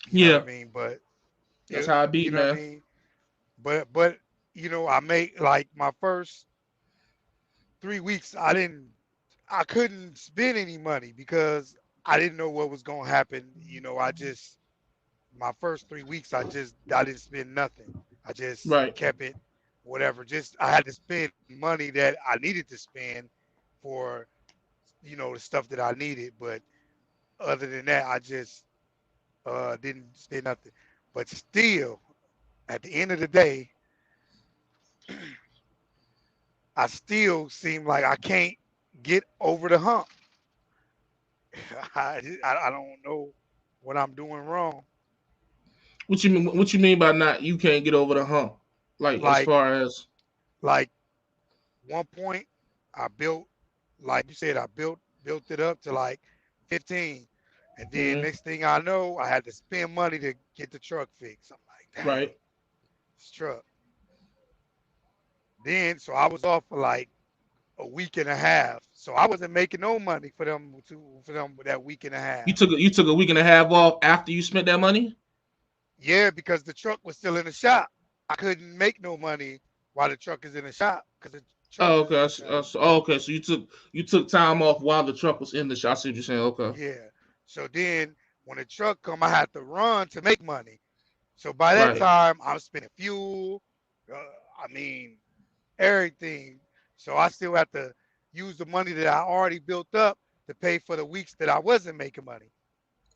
You know what I yeah. mean? But That's how I you beat, know what I man. mean? But I made like my first 3 weeks. I couldn't spend any money because I didn't know what was gonna happen. I just my first 3 weeks, I didn't spend nothing. I just Right. kept it, whatever. Just I had to spend money that I needed to spend for the stuff that I needed. But other than that, I just didn't spend nothing. But still, at the end of the day, I still seem like I can't get over the hump. I don't know what I'm doing wrong. What you mean? What you mean by not? You can't get over the hump? Like as Like far as like one point, I built, like you said, I built it up to like 15, and then mhm, next thing I know, I had to spend money to get the truck fixed. I'm like, dang, right? this truck. Then so I was off for like a week and a half, so I wasn't making no money for them that week and a You half. took a week and a half off after you spent that money. Yeah, because the truck was still in the shop. I couldn't make no money while the truck is in the shop because the truck Oh, is in okay. the shop. Okay. So you took time off while the truck was in the shop. I see what you're saying. Okay. Yeah. So then when the truck come, I had to run to make money. So by that Right. time, I'm spending fuel. Uh, I mean everything. So I still have to use the money that I already built up to pay for the weeks that I wasn't making money.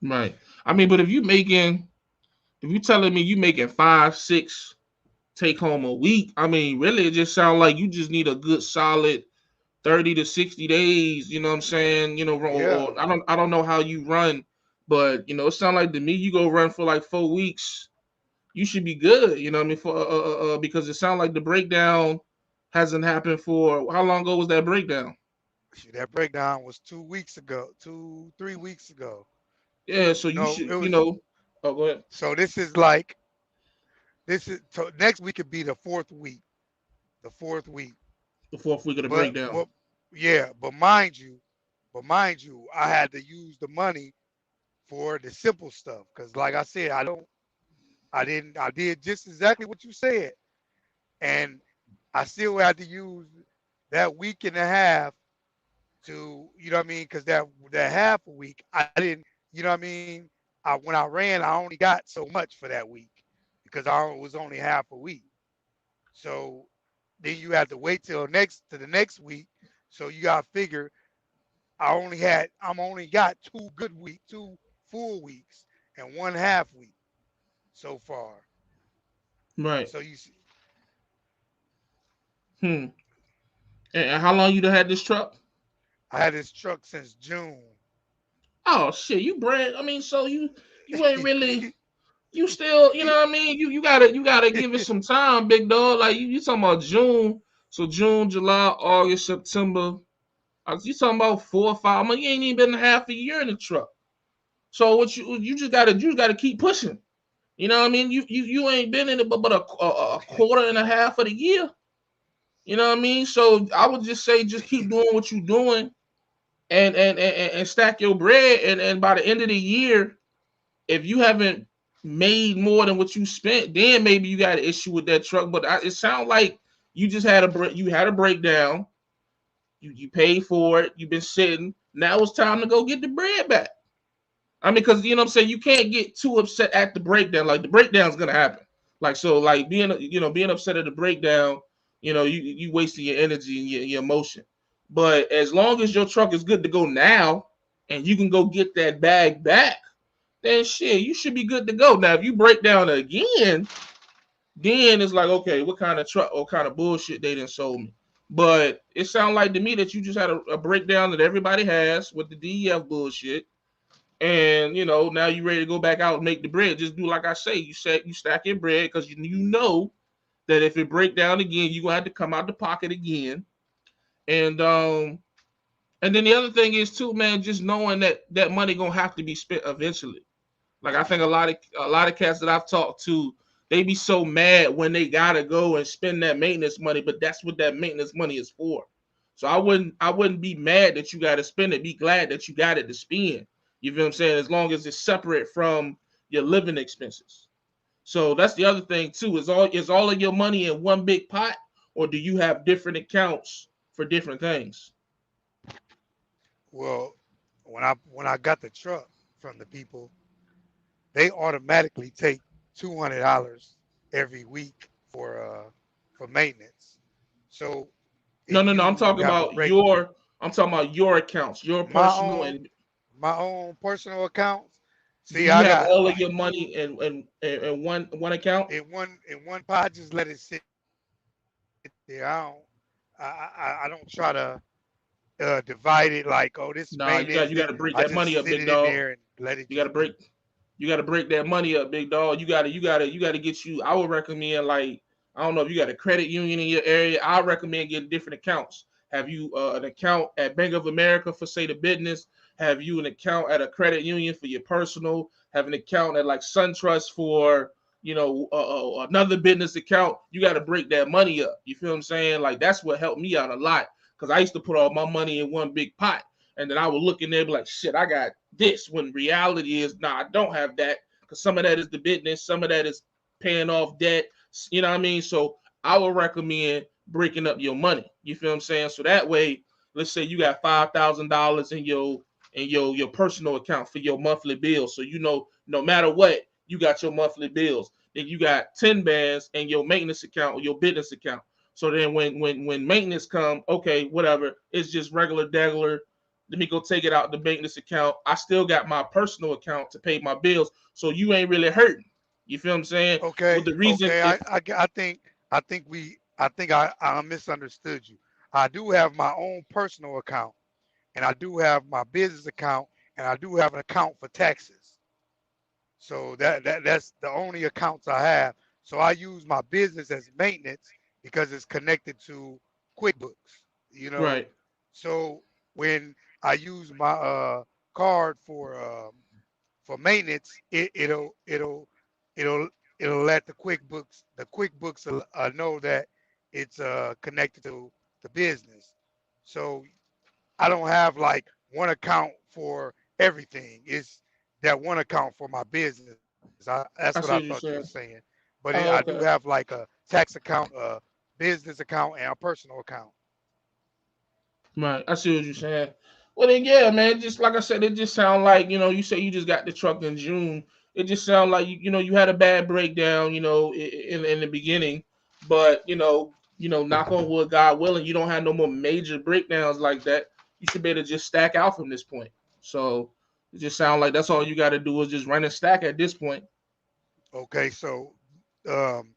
Right. I mean, but if you telling me you making five, six take home a week, I mean, really, it just sounds like you just need a good solid 30 to 60 days. You know what I'm saying? Yeah. Or I don't know how you run, but it sounds like to me you go run for like 4 weeks. You should be good. You know what I mean? For because it sounds like the breakdown hasn't happened for how long ago was that breakdown? See, that breakdown was 2 weeks ago, 3 weeks ago. Yeah, so you No, should, it was. oh, go ahead. So this is like this is so next week could be the fourth week. The fourth week. The fourth week of the But breakdown. but yeah, but mind you, I had to use the money for the simple stuff. Because like I said, I did just exactly what you said, and I still had to use that week and a half to, you know what I mean? Because that half a week, I didn't, you know what I mean? When I ran, I only got so much for that week because I was only half a week. So then you have to wait till the next week. So you got to figure I'm only got 2 full weeks and 1 half week so far. Right. So Hmm. And how long you done had this truck? I had this truck since June. Oh shit, you brand. I mean, so you ain't really. You still, you know what I mean? You gotta give it some time, big dog. Like you talking about June. So June, July, August, September. You talking about 4 or 5 months? You ain't even been half a year in the truck. So what you just gotta keep pushing. You know what I mean? You ain't been in it but a quarter and a half of the year. You know what I mean? So I would just say just keep doing what you're doing and stack your bread and by the end of the year, if you haven't made more than what you spent, then maybe you got an issue with that truck. But it sounds like you just had a breakdown. You paid for it. You've been sitting. Now it's time to go get the bread back. I mean, because you know what I'm saying, you can't get too upset at the breakdown. Like the breakdown's gonna happen. Like so, like being upset at the breakdown, you wasting your energy and your emotion. But as long as your truck is good to go now, and you can go get that bag back, then shit, you should be good to go. Now, if you break down again, then it's like, okay, what kind of truck or kind of bullshit they didn't sold me. But it sounds like to me that you just had a breakdown that everybody has with the DEF bullshit, and now you ready to go back out and make the bread. Just do like I say, you stack your bread because you know that if it break down again, you gonna have to come out the pocket again. And and then the other thing is too, man, just knowing that that money gonna have to be spent eventually. Like I think a lot of cats that I've talked to, they be so mad when they gotta go and spend that maintenance money, but that's what that maintenance money is for. So I wouldn't be mad that you gotta spend it. Be glad that you got it to spend. You feel what I'm saying? As long as it's separate from your living expenses. So that's the other thing too. Is all of your money in one big pot, or do you have different accounts for different things? Well, when I got the truck from the people, they automatically take $200 every week for maintenance. So No, if no, no. I'm you talking have a about break, your. I'm talking about your accounts, your my personal own and my own personal accounts. do See, you I have got all of like your money in one account? in one pot. Just let it sit there. I don't try to divide it like, oh, this is Nah, you got maintenance. you got to break I that money just up, sit big it in dog. there and let it You got to just do. break you got to break that money up, big dog. You got to get you. I would recommend like I don't know if you got a credit union in your area. I recommend getting different accounts. Have you an account at Bank of America for say the business? Have you an account at a credit union for your personal? Have an account at like SunTrust for another business account. You got to break that money up. You feel what I'm saying? Like that's what helped me out a lot because I used to put all my money in one big pot, and then I would look in there and be like, shit, I got this. When reality is, nah, I don't have that because some of that is the business, some of that is paying off debt. You know what I mean? So I would recommend breaking up your money. You feel what I'm saying? So that way, let's say you got $5,000 in your personal account for your monthly bills. So no matter what, you got your monthly bills. Then you got 10 bands in your maintenance account or your business account. So then when maintenance come, okay, whatever, it's just regular. Let me go take it out the maintenance account. I still got my personal account to pay my bills. So you ain't really hurting. You feel what I'm saying? Okay, But the reason okay. it I think I misunderstood you. I do have my own personal account, and I do have my business account, and I do have an account for taxes. So that's the only accounts I have. So I use my business as maintenance because it's connected to QuickBooks. You know, right, so when I use my card for maintenance, it'll it'll let the QuickBooks know that it's connected to the business. So I don't have like one account for everything. It's that one account for my business. That's what I I thought see you what were you're saying. saying. But I Oh, do okay. have like a tax account, a business account, and a personal account. Right. I see what you're saying. Well then yeah, man, just like I said, it just sound like, you say you just got the truck in June. It just sound like you had a bad breakdown, in the beginning. But, knock on wood, God willing, you don't have no more major breakdowns like that. You should be able to just stack out from this point. So it just sound like that's all you gotta do is just run and stack at this point. Okay, so um,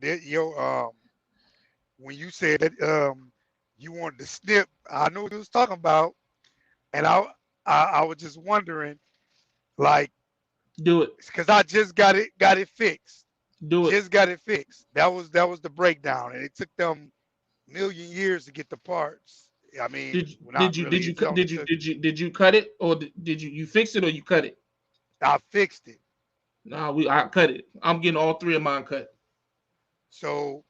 that your when you said that you wanted to snip, I know what you was talking about, and I was just wondering, like, Do it. because I just got it fixed, Do it. just got it fixed. That was the breakdown, and it took them million years to get the parts. I mean, Did well, did not you really. did you It cut only did you took. did you did you cut it, or did you fix it, or you cut it? I fixed it. Nah, I cut it. I'm getting all three of mine cut. So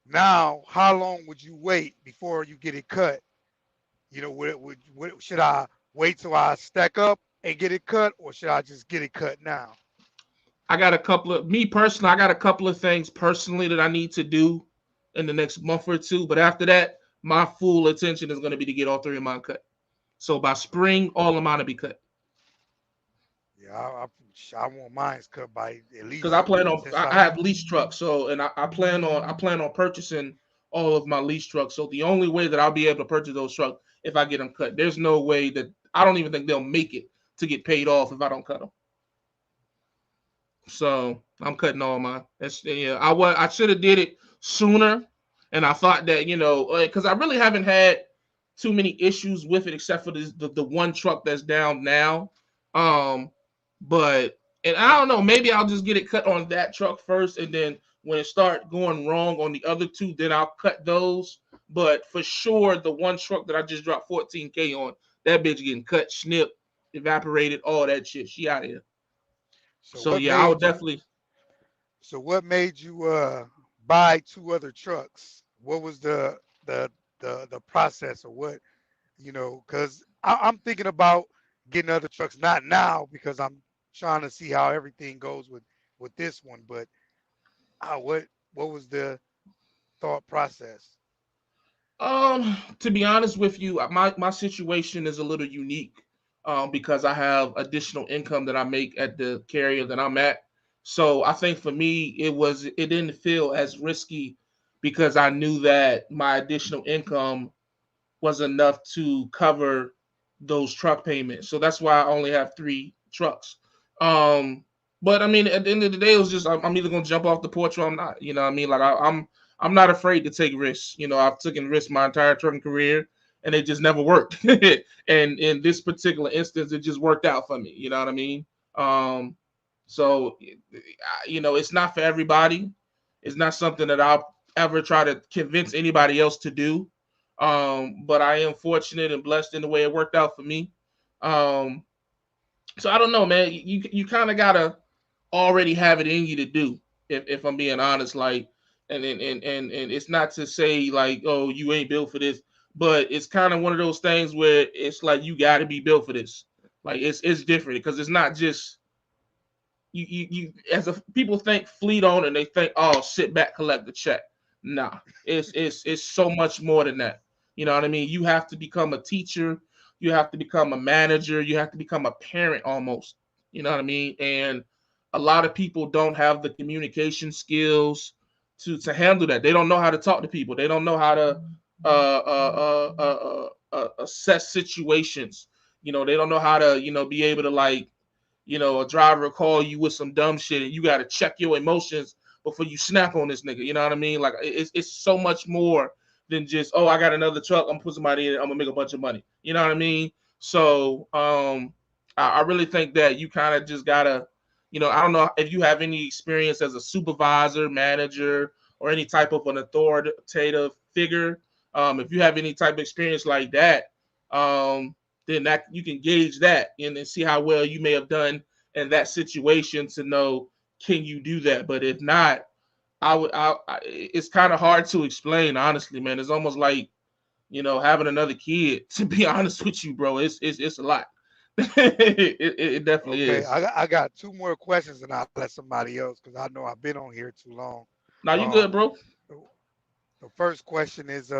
now, how long would you wait before you get it cut? Should I wait till I stack up and get it cut, or should I just get it cut now? I got a couple of me personally. I got a couple of things personally that I need to do in the next month or two. But after that, my full attention is going to be to get all three of mine cut. So by Okay. spring, all of mine will be cut. Yeah, I want mine cut by at Because I least plan on since I I. have lease trucks, so and I plan on purchasing all of my lease trucks. So the only way that I'll be able to purchase those trucks if I get them cut. There's no way that I don't even think they'll make it to get paid off if I don't cut them. So I'm cutting all mine. That's yeah. I should have did it sooner, and I thought that because I really haven't had too many issues with it except for the one truck that's down now. Um, but and I don't know. Maybe I'll just get it cut on that truck first, and then when it start going wrong on the other two, then I'll cut those. But for sure, the one truck that I just dropped 14K on, that bitch getting cut, snipped, evaporated, all that shit. She out of here. So So what yeah, I would made you? definitely. So what made you buy two other trucks? What was the process, or what? Because I'm thinking about getting other trucks, not now because I'm trying to see how everything goes with this one, but what was the thought process? To be honest with you, my situation is a little unique, because I have additional income that I make at the carrier that I'm at. So I think for me, it didn't feel as risky because I knew that my additional income was enough to cover those truck payments. So that's why I only have three trucks. Um, but I mean, at the end of the day, it was just I'm either gonna jump off the porch or I'm not. You know what I mean? Like I'm not afraid to take risks. I've taken risks my entire trucking career, and it just never worked. And in this particular instance, it just worked out for me. You know what I mean? Um, so it's not for everybody. It's not something that I'll ever try to convince anybody else to do. But I am fortunate and blessed in the way it worked out for me. Um, so I don't know, man. You kind of gotta already have it in you to do. If I'm being honest, like, and it's not to say like, oh, you ain't built for this, but it's kind of one of those things where it's like you got to be built for this. Like it's different because it's not just you as a people think fleet owner and they think, oh, sit back, collect the check. Nah, it's so much more than that. You know what I mean? You have to become a teacher, you have to become a manager, you have to become a parent almost. You know what I mean? And a lot of people don't have the communication skills to handle that. They don't know how to talk to people. They don't know how to assess situations. They don't know how to be able to, like, a driver will call you with some dumb shit and you got to check your emotions before you snap on this nigga. You know what I mean? Like it's so much more than just, oh, I got another truck, I'm gonna put somebody in it, I'm gonna make a bunch of money. You know what I mean? So I really think that you kind of just gotta, I don't know if you have any experience as a supervisor, manager, or any type of an authoritative figure. If you have any type of experience like that, then that you can gauge that and then see how well you may have done in that situation to know, can you do that. But if not, it's kind of hard to explain, honestly, man. It's almost like having another kid. To be honest with you, bro, it's a lot. It definitely Okay, is. I got two more questions, and I'll let somebody else because I know I've been on here too long. Now you good, Um, bro? the the first question is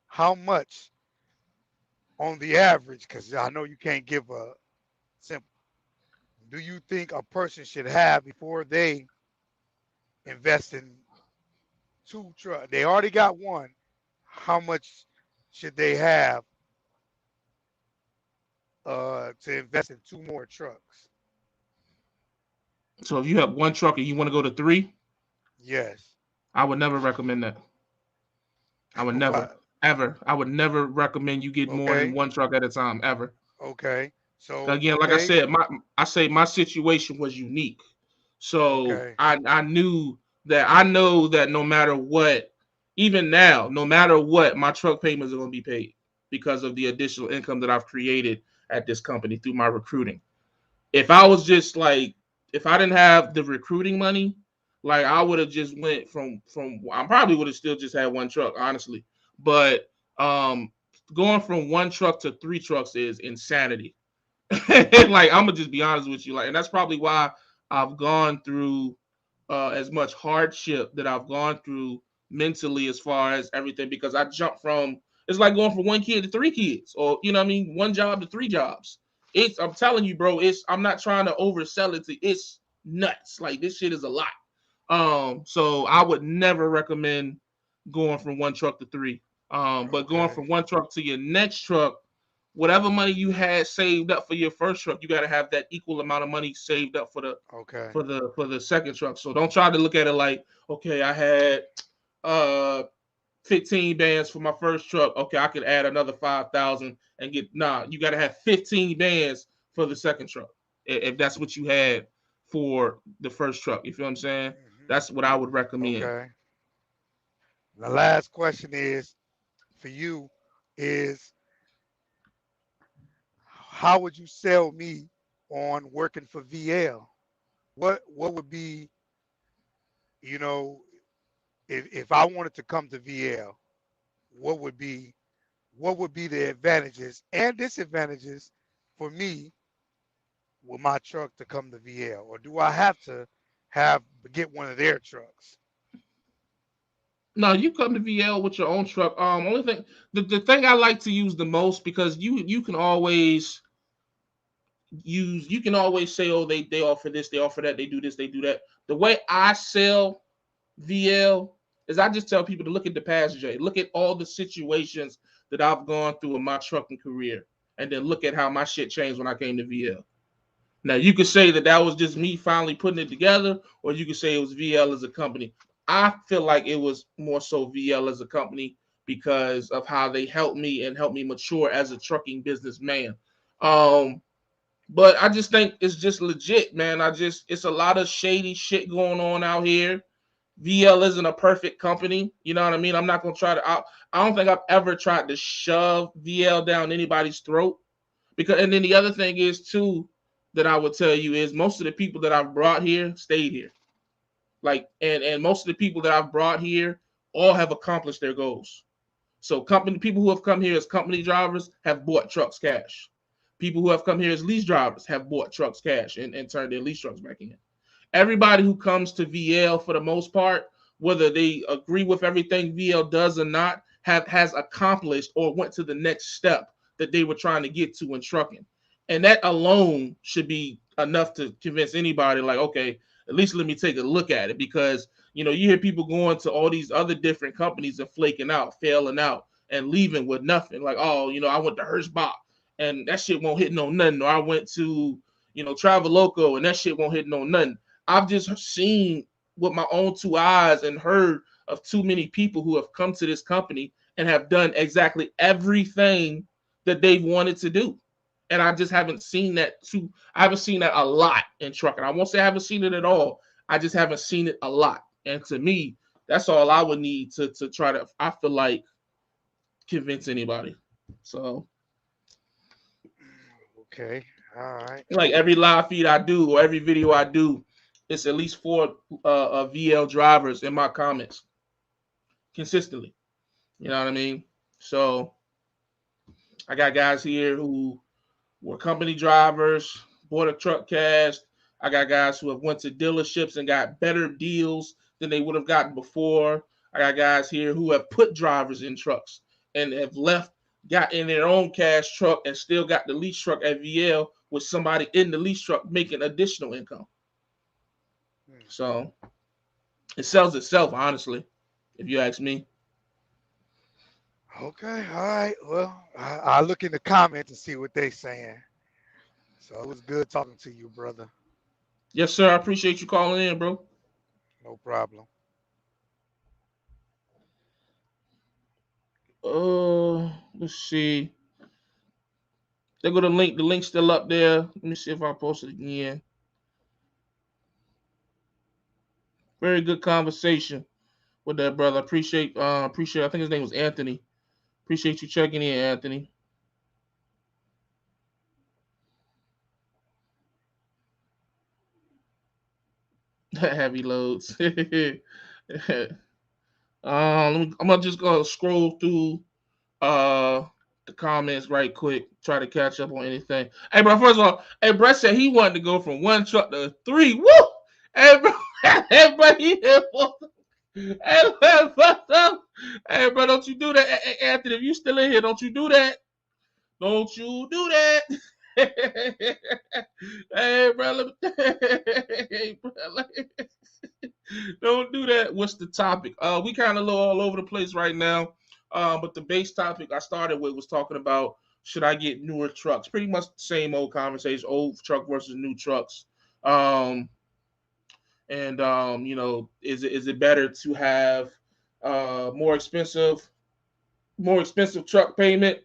how much on the average? Because I know you can't give a simple. Do you think a person should have before they invest in two trucks? They already got one. How much should they have to invest in two more trucks? So if you have one truck and you want to go to three, Yes. I would never recommend that. I would never, Why- ever. I would never recommend you get more than okay. one truck at a time, ever. Okay. So Again, like I okay. said, my situation was unique. So Okay. I knew that I know that no matter what, even now, no matter what, my truck payments are gonna be paid because of the additional income that I've created at this company through my recruiting. If I was just like, if I didn't have the recruiting money, like I would have just went from I probably would have still just had one truck, honestly. But going from one truck to three trucks is insanity. Like I'm gonna just be honest with you, like, and that's probably why I've gone through as much hardship that I've gone through mentally as far as everything because I jumped from it's like going from one kid to three kids, or you know what I mean, one job to three jobs. It's I'm telling you, bro. It's I'm not trying to oversell it. It's nuts. Like this shit is a lot. So I would never recommend going from one truck to three. But going Okay. from one truck to your next truck, whatever money you had saved up for your first truck, you got to have that equal amount of money saved up Okay. for the second truck. So don't try to look at it like, okay, I had uh 15 bands for my first truck. Okay, I could add another 5,000 and get nah. You got to have 15 bands for the second truck if that's what you had for the first truck. You feel what I'm saying? Hmm. That's what I would recommend. Okay. The last question is for you is how would you sell me on working for VL? What would be, you know, if I wanted to come to VL, what would be what would be the advantages and disadvantages for me with my truck to come to VL? Or do I have to have get one of their trucks? No, you come to VL with your own truck. Only thing, the thing I like to use the most because you can always you can always say, oh, they offer this, they offer that, they do this, they do that. The way I sell VL is I just tell people to look at the past, Jay. Look at all the situations that I've gone through in my trucking career, and then look at how my shit changed when I came to VL. Now you could say that that was just me finally putting it together, or you could say it was VL as a company. I feel like it was more so VL as a company because of how they helped me and helped me mature as a trucking businessman. Um, but I just think it's just legit, man. It's a lot of shady shit going on out here. VL isn't a perfect company. You know what I mean? I'm not gonna try to. I don't think I've ever tried to shove VL down anybody's throat. Because and then the other thing is too that I would tell you is most of the people that I've brought here stayed here. Like and most of the people that I've brought here all have accomplished their goals. So company people who have come here as company drivers have bought trucks cash. People who have come here as lease drivers have bought trucks cash and turned their lease trucks back in. Everybody who comes to VL for the most part, whether they agree with everything VL does or not, have has accomplished or went to the next step that they were trying to get to in trucking. And that alone should be enough to convince anybody, like, okay, at least let me take a look at it. Because you hear people going to all these other different companies and flaking out, failing out, and leaving with nothing. Like, oh, I went to Hirschbach and that shit won't hit no nothing. Or I went to, Travel Loco and that shit won't hit no nothing. I've just seen with my own two eyes and heard of too many people who have come to this company and have done exactly everything that they've wanted to do. And I just haven't seen that too. I haven't seen that a lot in trucking. I won't say I haven't seen it at all. I just haven't seen it a lot. And to me, that's all I would need to try to, I feel like, convince anybody. So Okay. All right. like every live feed I do or every video I do, it's at least four VL drivers in my comments consistently. You know what I mean? So I got guys here who were company drivers, bought a truck cash. I got guys who have went to dealerships and got better deals than they would have gotten before. I got guys here who have put drivers in trucks and have left, got in their own cash truck and still got the lease truck at VL with somebody in the lease truck making additional income. So it sells itself, honestly, if you ask me. Okay, all right. Well, I'll look in the comments and see what they saying. So it was good talking to you, brother. Yes, sir. I appreciate you calling in, bro. No problem. Let's see. They go to link. The link's still up there. Let me see if I post it again. Very good conversation with that brother. Appreciate. I think his name was Anthony. Appreciate you checking in, Anthony. Heavy loads. I'm gonna just go scroll through the comments right quick. Try to catch up on anything. Hey, bro. First of all, hey, Brett said he wanted to go from one truck to three. Woo! Hey, bro. Hey, bro. Hey, bro. Hey, bro. Don't you do that, hey, Anthony? If you still in here, don't you do that? Don't you do that? Hey, brother. Hey, brother. Don't do that. What's the topic? We kind of all over the place right now. But the base topic I started with was talking about should I get newer trucks? Pretty much the same old conversation, old truck versus new trucks. Um, and is it better to have more expensive truck payment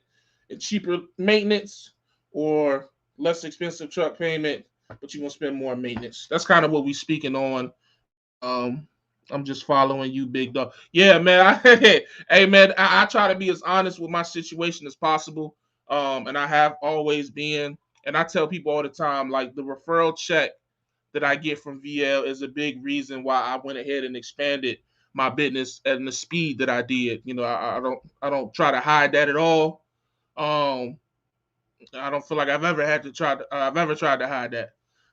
and cheaper maintenance, or less expensive truck payment but you're gonna spend more maintenance? That's kind of what we speaking on. I'm just following you, big dog. Yeah, man. Hey, man, I try to be as honest with my situation as possible, and I have always been. And I tell people all the time, like the referral check that I get from VL is a big reason why I went ahead and expanded my business at the speed that I did. I don't try to hide that at all. Um, I don't feel like I've ever tried to hide that.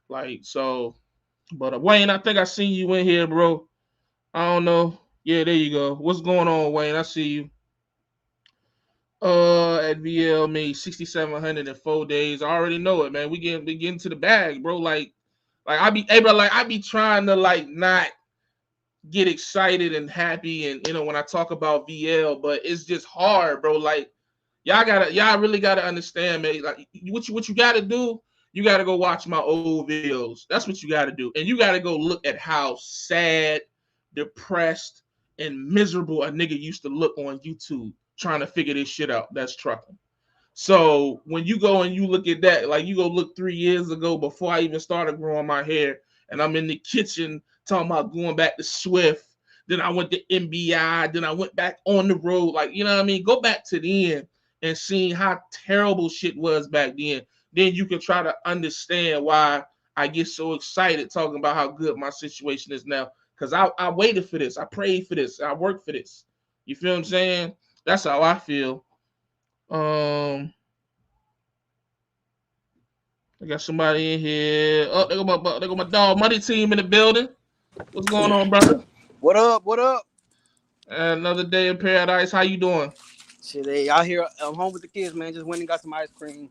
Like so, but Wayne, I think I seen you in here, bro. I don't know. Yeah, there you go. What's going on, Wayne? I see you. At VL made 6,700 in 4 days. I already know it, man. We getting to the bag, bro. Like I be able, like I be trying to like not get excited and happy, and when I talk about VL, but it's just hard, bro. Like y'all really gotta understand, man. Like what you gotta do, you gotta go watch my old videos. That's what you gotta do. And you gotta go look at how sad, depressed, and miserable a nigga used to look on YouTube trying to figure this shit out. That's trucking. So when you go and you look at that, like you go look 3 years ago before I even started growing my hair, and I'm in the kitchen talking about going back to Swift. Then I went to MBI. Then I went back on the road. Like, you know what I mean? Go back to then and seeing how terrible shit was back then. Then you can try to understand why I get so excited talking about how good my situation is now. Because I waited for this. I prayed for this. I worked for this. You feel what I'm saying? That's how I feel. Um, I got somebody in here. Oh, they got my dog money team in the building. What's going on, brother? What up? What up? Another day in paradise. How you doing? Shit, hey, out here. I'm home with the kids, man. Just went and got some ice cream.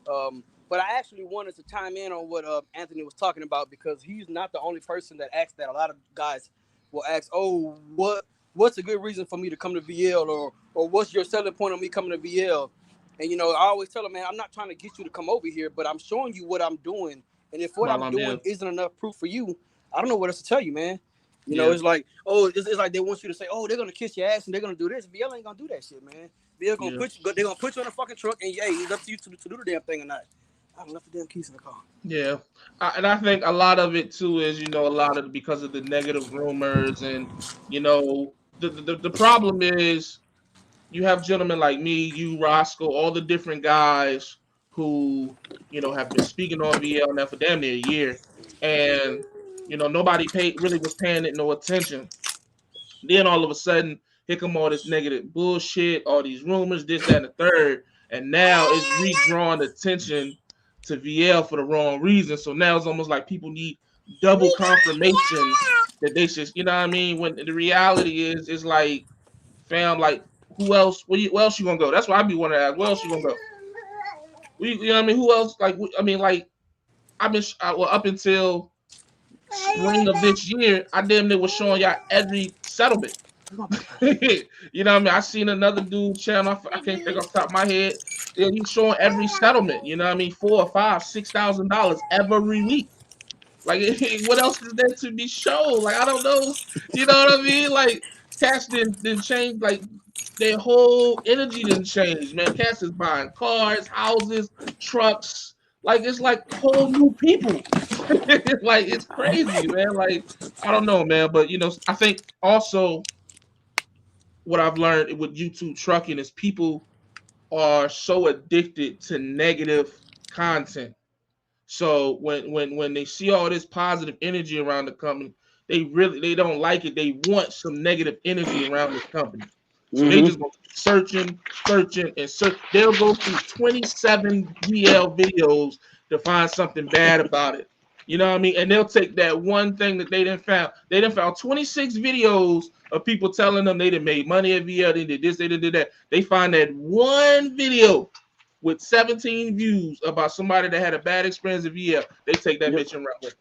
But I actually wanted to chime in on what Anthony was talking about, because he's not the only person that asks that. A lot of guys will ask, "Oh, what's a good reason for me to come to VL, or what's your selling point on me coming to VL?" And I always tell them, man, I'm not trying to get you to come over here, but I'm showing you what I'm doing. And if what I'm doing isn't enough proof for you, I don't know what else to tell you, man. It's like, it's like they want you to say, oh, they're gonna kiss your ass and they're gonna do this. VL ain't gonna do that shit, man. VL gonna they're gonna put you on a fucking truck, and it's up to you to do the damn thing or not. I left the damn keys in the car. Yeah, and I think a lot of it too is a lot of because of the negative rumors, and the problem is you have gentlemen like me, you, Roscoe, all the different guys who have been speaking on VL now for damn near a year, and nobody was paying it no attention. Then all of a sudden, here come all this negative bullshit, all these rumors, this, that, and the third, and now it's redrawing attention to VL for the wrong reason. So now it's almost like people need double confirmation that they should, you know what I mean? When the reality is like, fam, like who else? Where else you gonna go? That's why I be wanting to ask. Where else you gonna go? You know what I mean? Who else? Like, I mean, like I've been well up until spring of this year. I damn near was showing y'all every settlement. You know what I mean? I seen another dude channel. I can't think off the top of my head. Yeah, he's showing every settlement. You know what I mean? $4,000, $5,000, $6,000 every week. Like, what else is there to be shown? Like, I don't know. You know what I mean? Like, cats didn't change. Like, their whole energy didn't change, man. Cats is buying cars, houses, trucks. Like, it's like whole new people. Like, it's crazy, man. Like, I don't know, man. But, you know, I think also what I've learned with YouTube trucking is people are so addicted to negative content. So when they see all this positive energy around the company, they don't like it. They want some negative energy around this company. So they just go searching, and search. They'll go through 27 VL videos to find something bad about it. You know what I mean? And they'll take that one thing that they didn't found. They didn't found 26 videos of people telling them they didn't made money at VL, they did this, they did that. They find that one video with 17 views about somebody that had a bad experience at VL. They take that bitch and run with it.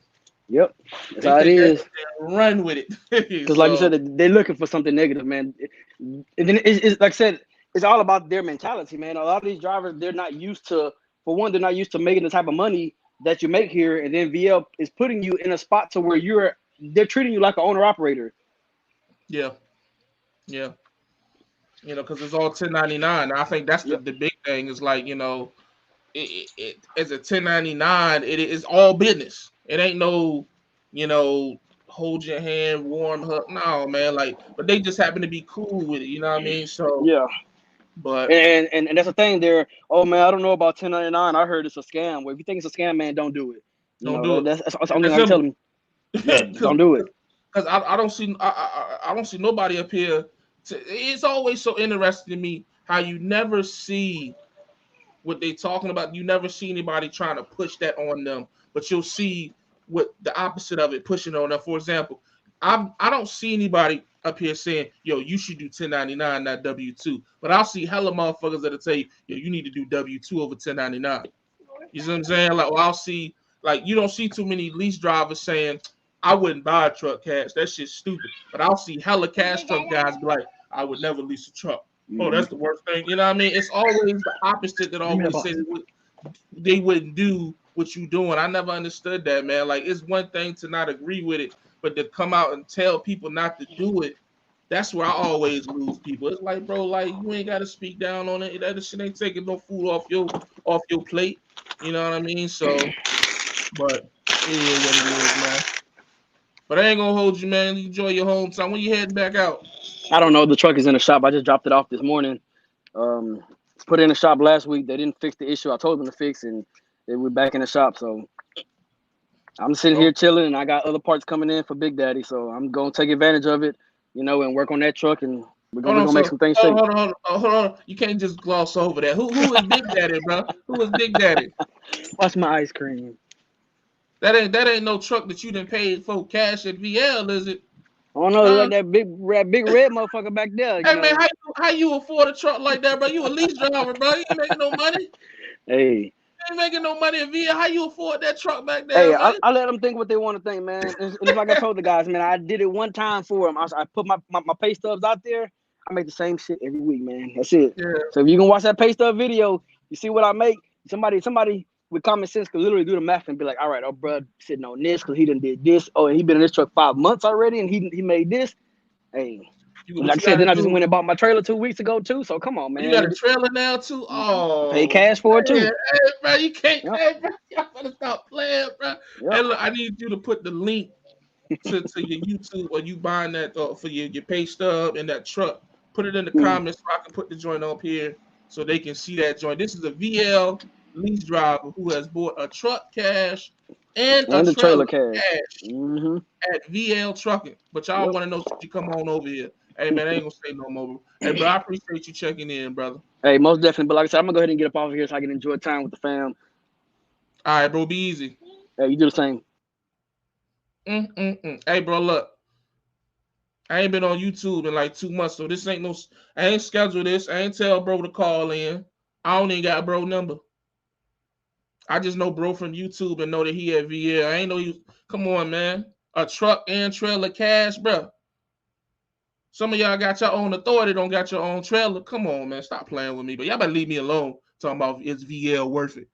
Yep, that's how it is. Run with it. Because like you said, they're looking for something negative, man. And then it's like I said, it's all about their mentality, man. A lot of these drivers, they're not used to making the type of money that you make here, and then VL is putting you in a spot to where they're treating you like an owner operator. Yeah. You know, because it's all 1099. I think that's the big thing. Is like, you know, it as a 1099, it is all business. It ain't no, you know, hold your hand, warm hug. No, man. Like, but they just happen to be cool with it. You know what I mean? So yeah. But and that's the thing there. Oh man, I don't know about 1099. I heard it's a scam. Well, if you think it's a scam, man, don't do it. Don't do it. That's the only thing I tell them. Yeah, don't do it. Because I don't see nobody up here. It's always so interesting to me how you never see what they talking about. You never see anybody trying to push that on them, but you'll see what the opposite of it pushing on them. For example, I don't see anybody up here saying, yo, you should do 1099, not W2. But I'll see hella motherfuckers that'll tell you, yo, you need to do W2 over 1099. You see what I'm saying? Like, well, I'll see, like, you don't see too many lease drivers saying, I wouldn't buy a truck cash. That shit's stupid. But I'll see hella cash truck guys be like, I would never lease a truck. Oh, that's the worst thing. You know what I mean? It's always the opposite that always say they wouldn't do what you doing. I never understood that, man. Like, it's one thing to not agree with it, but to come out and tell people not to do it, that's where I always lose people. It's like, bro, like, you ain't got to speak down on it. That shit ain't taking no food off your plate. You know what I mean? So, but it is what it is, man. But I ain't gonna hold you, man. Enjoy your home time. When you heading back out? I don't know. The truck is in the shop. I just dropped it off this morning. Put it in the shop last week. They didn't fix the issue I told them to fix, and we're back in the shop. So I'm sitting here chilling, and I got other parts coming in for Big Daddy. So I'm gonna take advantage of it, you know, and work on that truck, and we're gonna make some things shake. Hold on. You can't just gloss over that. Who is Big Daddy, bro? Who is Big Daddy? Watch my ice cream. That ain't no truck that you done paid for cash at VL, is it? I don't know, like that big red motherfucker back there. Hey man, how you afford a truck like that, bro? You a lease driver, bro. You ain't making no money. Hey. You ain't making no money at VL. How you afford that truck back there? Hey, I let them think what they want to think, man. It's like I told the guys, man. I did it one time for them. I put my pay stubs out there. I make the same shit every week, man. That's it. Yeah. So if you can watch that pay stub video, you see what I make. Somebody with common sense could literally do the math and be like, all right, bro sitting on this because he done did this. Oh, and he been in this truck 5 months already, and he made this. Hey, like I said, then I just went and bought my trailer 2 weeks ago too. So come on, man. You got a trailer now too? Oh, pay cash for it too. Hey, bro, you can't. Yep. Hey, bro, y'all better stop playing, bro. Yep. Hey, look, I need you to put the link to your YouTube or you buying that for your pay stub and that truck. Put it in the comments so I can put the joint up here so they can see that joint. This is a VL lease driver who has bought a truck cash and a trailer cash at VL Trucking. But y'all want to know, so you come on over here. Hey man, I ain't gonna say no more. Hey bro, I appreciate you checking in, brother. Hey, most definitely. But like I said, I'm gonna go ahead and get up off of here so I can enjoy time with the fam. All right, bro, be easy. Hey, you do the same. Hey, bro, look. I ain't been on YouTube in like 2 months, so this ain't no. I ain't scheduled this. I ain't tell bro to call in. I don't even got bro number. I just know bro from YouTube and know that he at VL. I ain't know you. Come on, man. A truck and trailer cash, bro. Some of y'all got your own authority, don't got your own trailer. Come on, man. Stop playing with me. But y'all better leave me alone. Talking about is VL worth it.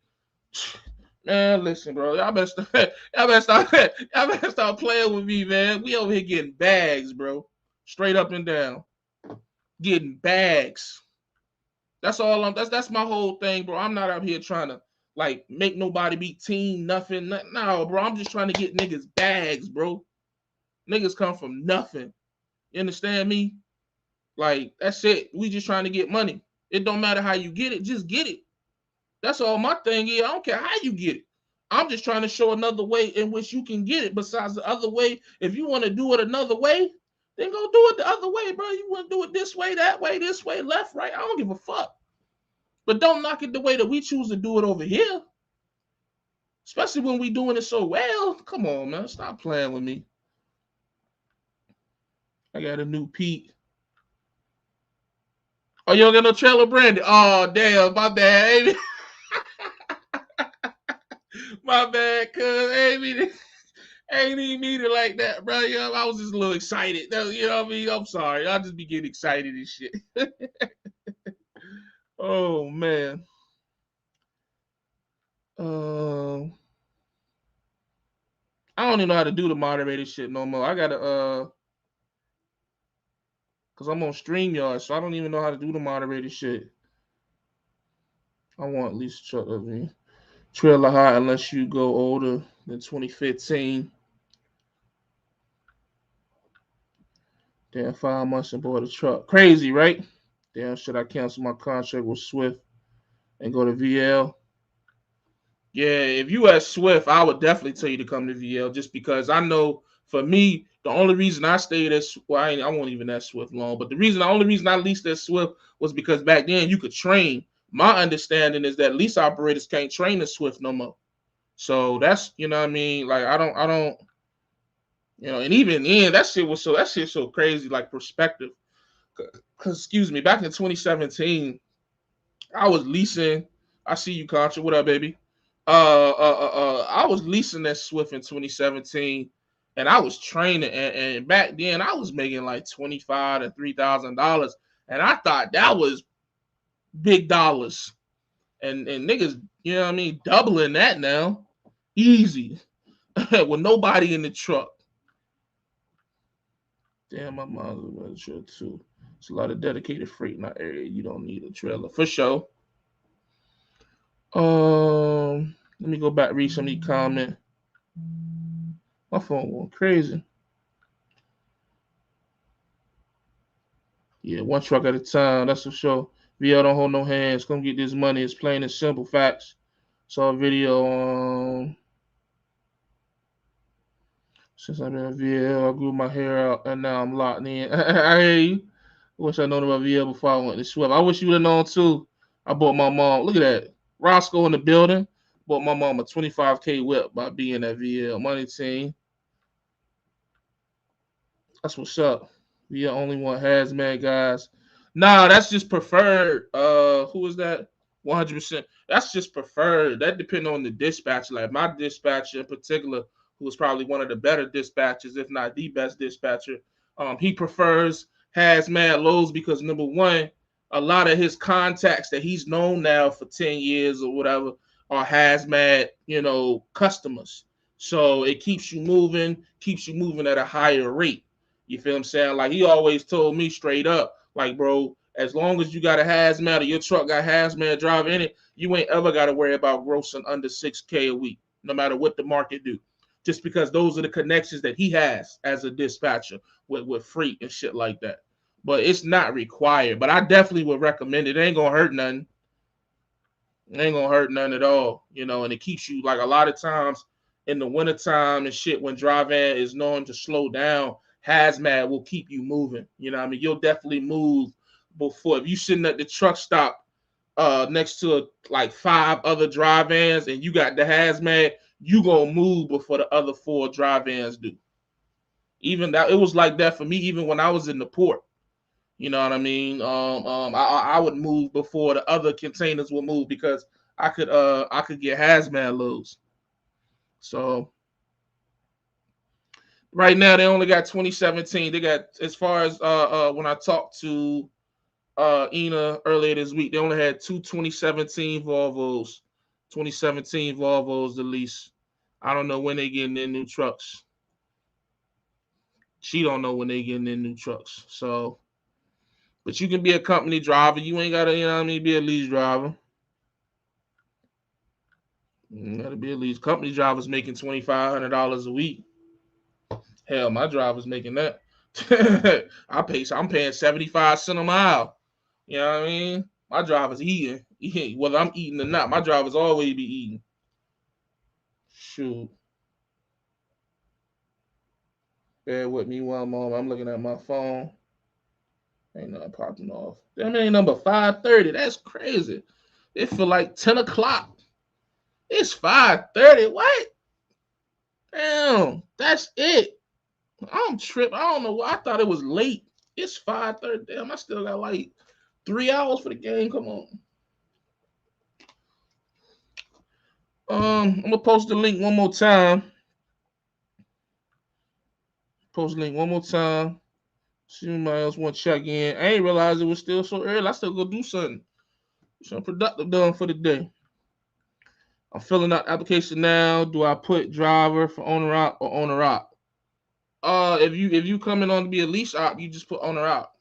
Man, listen, bro. Y'all better start playing with me, man. We over here getting bags, bro. Straight up and down. Getting bags. That's all that's my whole thing, bro. I'm not out here trying to like make nobody be team nothing. No, bro. I'm just trying to get niggas bags, bro. Niggas come from nothing. You understand me? Like, that's it. We just trying to get money. It don't matter how you get it, just get it. That's all my thing is. I don't care how you get it. I'm just trying to show another way in which you can get it besides the other way. If you want to do it another way, then go do it the other way, bro. You want to do it this way, that way, this way, left, right. I don't give a fuck. But don't knock it the way that we choose to do it over here. Especially when we doing it so well. Come on, man. Stop playing with me. I got a new Pete. Oh, you don't got no trailer, Brandy? Oh, damn. My bad, Amy. My bad, cuz Amy. Ain't even mean it like that, bro. You know, I was just a little excited. You know what I mean? I'm sorry. I'll just be getting excited and shit. Oh, man. I don't even know how to do the moderator shit no more. I gotta cause I'm on StreamYard, so I don't even know how to do the moderator shit. I want at least Chuck of me. Trailer high unless you go older than 2015. Damn, 5 months and bought a truck. Crazy, right? Damn, should I cancel my contract with Swift and go to VL? Yeah, if you at Swift, I would definitely tell you to come to VL just because I know for me, the only reason I stayed at I won't even at Swift long, but the only reason I leased at Swift was because back then you could train. My understanding is that lease operators can't train at Swift no more. So that's, you know what I mean? Like I don't, you know, and even then that shit so crazy, like perspective. Cause excuse me, back in 2017, I was leasing. I see you, Contra. What up, baby? I was leasing that Swift in 2017, and I was training. And back then, I was making like $25,000 to $3,000, and I thought that was big dollars. And niggas, you know what I mean, doubling that now, easy, with nobody in the truck. Damn, my mom's in the truck too. It's a lot of dedicated freight in that area. You don't need a trailer for sure. Let me go back read some of these comments. My phone going crazy. Yeah, one truck at a time. That's for sure. VL don't hold no hands. Come get this money. It's plain and simple facts. Saw a video since I've been in VL, I grew my hair out and now I'm locked in. I hear you. I wish I known about VL before I went to Swift. I wish you would have known too. I bought my mom. Look at that. Roscoe in the building. Bought my mom a 25K whip by being at VL. Money team. That's what's up. We only want hazmat guys. Nah, that's just preferred. Who is that? 100%. That's just preferred. That depends on the dispatcher. Like my dispatcher in particular, who is probably one of the better dispatchers, if not the best dispatcher. He prefers hazmat loads because number one, a lot of his contacts that he's known now for 10 years or whatever are hazmat, customers. So it keeps you moving at a higher rate. You feel what I'm saying? Like he always told me straight up, like, bro, as long as you got a hazmat or your truck got hazmat driver in it, you ain't ever got to worry about grossing under 6K a week, no matter what the market do. Just because those are the connections that he has as a dispatcher with freight and shit like that. But it's not required. But I definitely would recommend it. It ain't gonna hurt nothing. It ain't gonna hurt nothing at all, and it keeps you like a lot of times in the wintertime and shit when driving is known to slow down. Hazmat will keep you moving. You know what I mean? You'll definitely move before. If you sitting at the truck stop next to like 5 other dry vans and you got the hazmat, you gonna move before the other 4 dry vans do. Even that, it was like that for me even when I was in the port. You know what I mean? I would move before the other containers would move because I could get hazmat loads. So right now they only got 2017. They got, as far as when I talked to Ina earlier this week, they only had 2017 Volvos. 2017 Volvos the lease. I don't know when they getting their new trucks. She don't know when they getting their new trucks. So, but you can be a company driver. You ain't gotta, you know what I mean, be a lease driver. You gotta be a lease. Company drivers making $2,500 a week. Hell, my driver's making that. I'm paying 75 cents a mile. You know what I mean? My driver's eating. Whether I'm eating or not, my driver's always be eating. Shoot. Bear with me one moment. I'm looking at my phone. Ain't nothing popping off. That ain't number 5:30. That's crazy. It feel like 10 o'clock. It's 5:30. What? Damn. That's it. I'm tripping. I don't know why. I thought it was late. It's 5:30. Damn, I still got like 3 hours for the game. Come on. I'm gonna post the link one more time. Post the link one more time. See if anybody else want to check in. I ain't realized it was still so early. I still go do something. Something productive done for the day. I'm filling out the application now. Do I put driver for owner op or owner op? If you coming on to be a lease op, you just put owner op.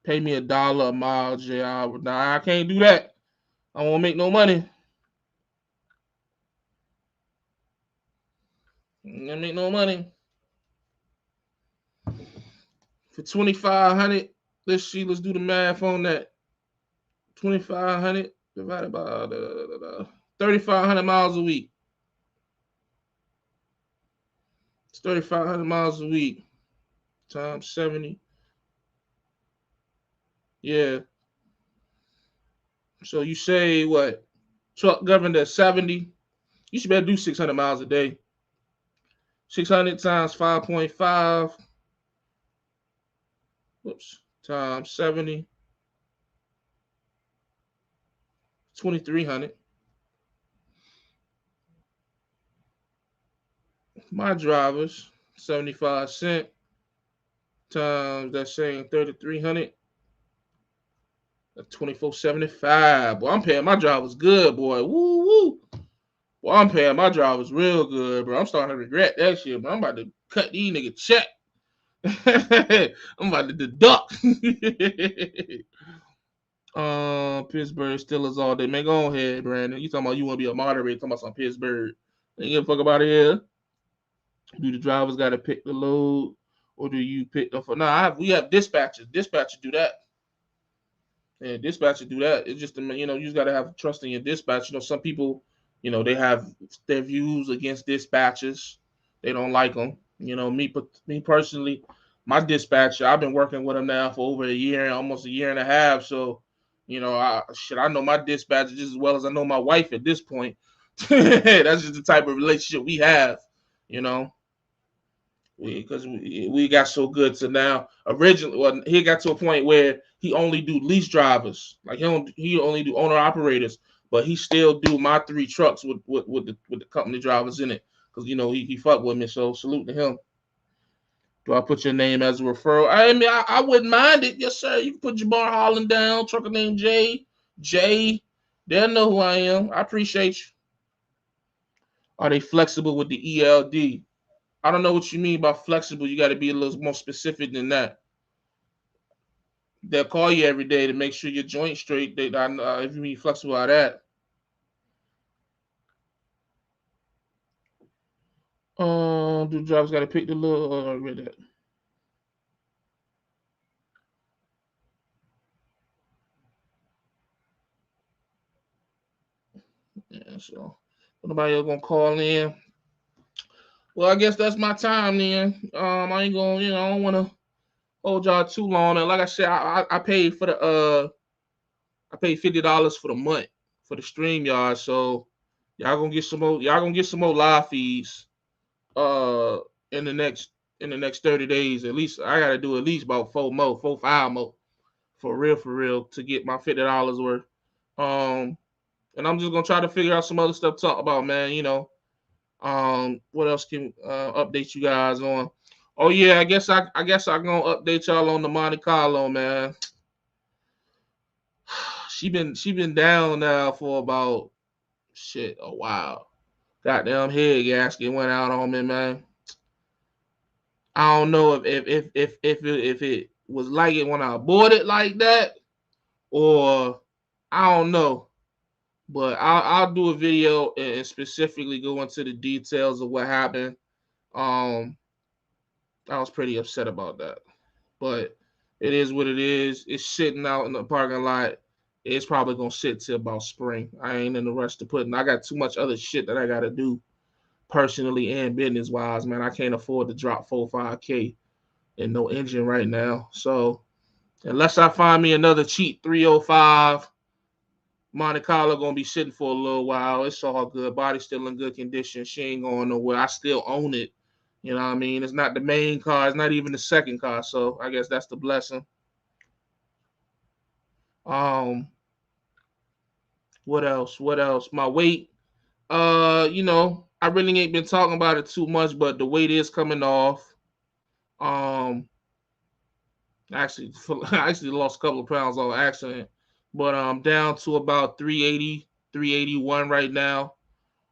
Pay me $1 a mile, JR. Nah, I can't do that. I won't make no money. I make no money. For 2,500, let's do the math on that. 2,500 divided by 3,500 miles a week. It's 3,500 miles a week times 70. Yeah. So you say what? Truck governed at 70. You should better do 600 miles a day. 600 times 5.5. Whoops. Times 70. 2,300. My drivers, 75 cents times that's saying 3,300. 24.75. Boy, I'm paying my drivers good, boy. Woo woo. Well, I'm paying my drivers real good, bro. I'm starting to regret that shit, bro. I'm about to cut these niggas check. I'm about to deduct. Pittsburgh Steelers all day. Man, go ahead, Brandon. You talking about you want to be a moderator? Talking about some Pittsburgh? Ain't give a fuck about it here. Do the drivers got to pick the load, or do you pick the? Nah, we have dispatchers. Dispatchers do that. Yeah, dispatchers do that. It's just you just got to have trust in your dispatch. Some people, they have their views against dispatchers. They don't like them. Me personally, my dispatcher, I've been working with him now for over a year, almost a year and a half. So, I know my dispatcher just as well as I know my wife at this point. That's just the type of relationship we have, because we got so good to now. Originally, he got to a point where he only do lease drivers, like he only do owner operators, but he still do my 3 trucks with the company drivers in it, because he fucked with me. So salute to him. Do I put your name as a referral? I mean, I wouldn't mind it. Yes, sir. You can put Jabbar Holland down. Trucker named Jay. They'll know who I am. I appreciate you. Are they flexible with the ELD? I don't know what you mean by flexible. You got to be a little more specific than that. They'll call you every day to make sure your joint's straight. If you mean flexible at that. Do drivers got to pick the little read that. Yeah, so nobody else gonna call in. Well, I guess that's my time then. I ain't gonna, I don't wanna hold y'all too long. And like I said, I paid for the I paid $50 for the month for the StreamYard. So y'all gonna get some more. Y'all gonna get some more live feeds. In the next 30 days at least. I gotta do at least about 5 more for real to get my $50 worth. Um, and I'm just gonna try to figure out some other stuff to talk about, man. What else can update you guys on? Oh yeah, I guess I gonna update y'all on the Monte Carlo, man. She been down now for about a while. Goddamn head gasket went out on me, man. I don't know if it was like it when I bought it like that, or I don't know. But I'll do a video and specifically go into the details of what happened. Um, I was pretty upset about that, but it is what it is. It's sitting out in the parking lot. It's probably gonna sit till about spring. I ain't in the rush to put. I got too much other shit that I gotta do personally and business wise, man. I can't afford to drop 4 5K and no engine right now. So unless I find me another cheap 305, Monte Carlo gonna be sitting for a little while. It's all good. Body's still in good condition. She ain't going nowhere. I still own it. You know what I mean? It's not the main car. It's not even the second car. So I guess that's the blessing. Um, what else? What else? My weight. I really ain't been talking about it too much, but the weight is coming off. Um, actually, I actually lost a couple of pounds on accident, but I'm down to about 380, 381 right now.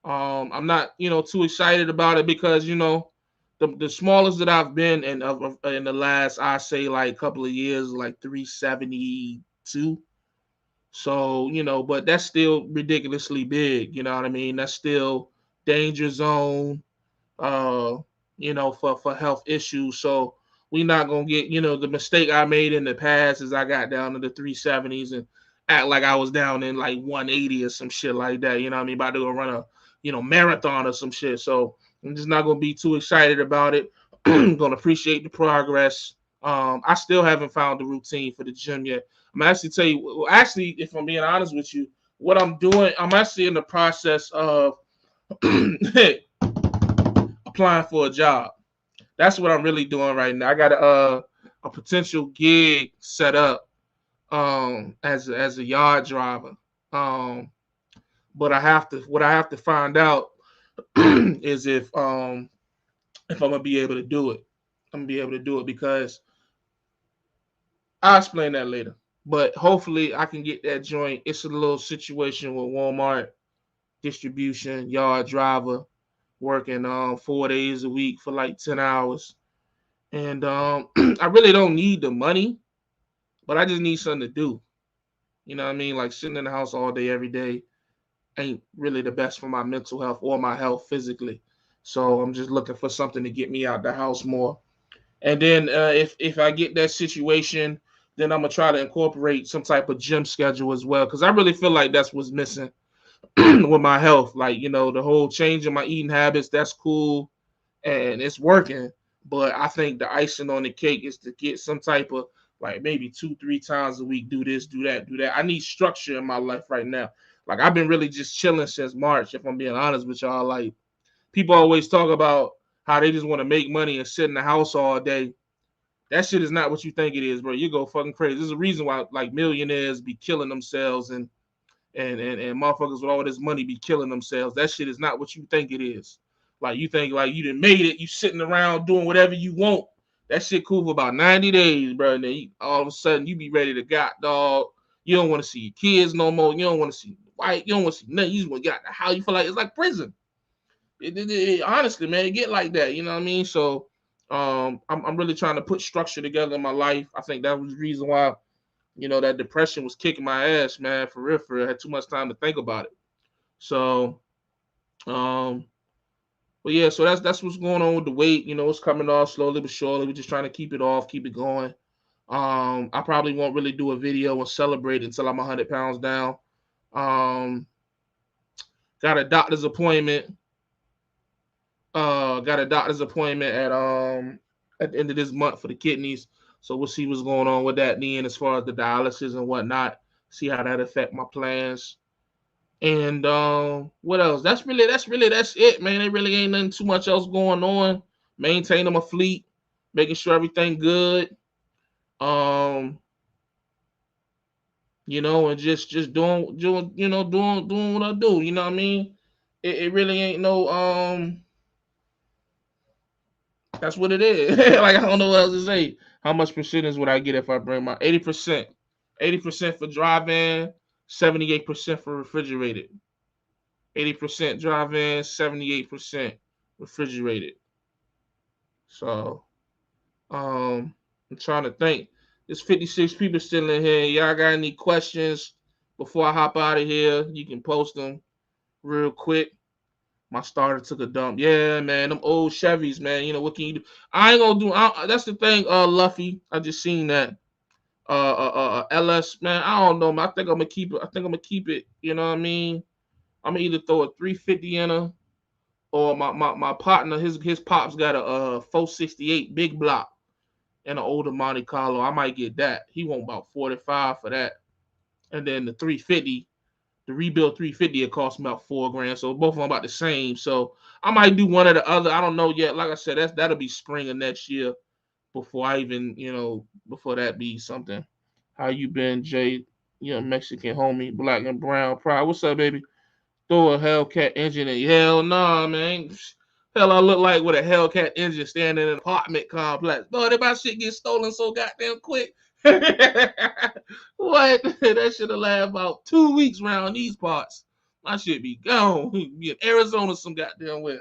I'm not, too excited about it because the smallest that I've been in the last, I say, like couple of years, like 372. So but that's still ridiculously big. You know what I mean? That's still danger zone. Uh, for health issues. So we not gonna get the mistake I made in the past is I got down to the 370s and act like I was down in like 180 or some shit like that. You know what I mean? About to go run a marathon or some shit. So I'm just not gonna be too excited about it. Gonna appreciate the progress. I still haven't found the routine for the gym yet. I'm actually tell you. Well, actually, if I'm being honest with you, what I'm doing, I'm actually in the process of applying for a job. That's what I'm really doing right now. I got a potential gig set up as a yard driver. Um, but I have to find out is if I'm gonna be able to do it. I'm gonna be able to do it because I'll explain that later. But hopefully I can get that joint. It's a little situation with Walmart distribution, yard driver, working 4 days a week for like 10 hours. And I really don't need the money, but I just need something to do. You know what I mean? Like sitting in the house all day, every day ain't really the best for my mental health or my health physically. So I'm just looking for something to get me out the house more. And then if I get that situation, then I'm gonna try to incorporate some type of gym schedule as well, because I really feel like that's what's missing with my health. Like the whole change in my eating habits, that's cool and it's working. But I think the icing on the cake is to get some type of like maybe 2 3 times a week, do this, do that, do that. I need structure in my life right now. Like I've been really just chilling since March, if I'm being honest with y'all. Like people always talk about how they just want to make money and sit in the house all day. That shit is not what you think it is, bro. You go fucking crazy. There's a reason why like millionaires be killing themselves and motherfuckers with all this money be killing themselves. That shit is not what you think it is. Like you think like you done made it, you sitting around doing whatever you want. That shit cool for about 90 days, bro. And then all of a sudden you be ready to got dog. You don't want to see your kids no more. You don't want to see the wife. You don't want to see nothing. You just want to get out the house. You feel like it's like prison. Honestly, man, it get like that. You know what I mean? So I'm really trying to put structure together in my life. I think that was the reason why that depression was kicking my ass, man, for real, for real. I had too much time to think about it. So, um, but yeah, so that's what's going on with the weight. It's coming off slowly but surely. We're just trying to keep it off, keep it going. I probably won't really do a video and celebrate until I'm 100 pounds down. Um, got a doctor's appointment. Got a doctor's appointment at the end of this month for the kidneys. So we'll see what's going on with that then as far as the dialysis and whatnot. see how that affect my plans. And what else? That's it, man. There really ain't nothing too much else going on. Maintaining my fleet, making sure everything good. Um, and just doing doing what I do. You know what I mean? It really ain't no That's what it is. Like I don't know what else to say. How much percentage would I get if I bring my 80%? 80% for drive-in, 78% for refrigerated. 80% drive-in, 78% refrigerated. So I'm trying to think. There's 56 people still in here. Y'all got any questions before I hop out of here? You can post them real quick. My starter took a dump. Yeah, man, them old Chevys, man. What can you do? I ain't gonna do. That's the thing, Luffy. I just seen that. LS, man. I don't know, man. I think I'm gonna keep it. I think I'm gonna keep it. You know what I mean? I'm gonna either throw a 350 in her, or my partner, his pops got a 468 big block and an older Monte Carlo. I might get that. He want about 45 for that, and then the 350. The rebuild 350, it cost about $4,000. So both of them about the same. So I might do one or the other. I don't know yet. Like I said, that'll be spring of next year before I even, before that be something. How you been, Jay? Mexican homie, black and brown pride. What's up, baby? Throw a Hellcat engine in. Hell nah, man. Hell, I look like with a Hellcat engine standing in an apartment complex. Boy, that my shit get stolen so goddamn quick. What? That should have lasted about 2 weeks around these parts. My shit be gone. Be in Arizona some goddamn where.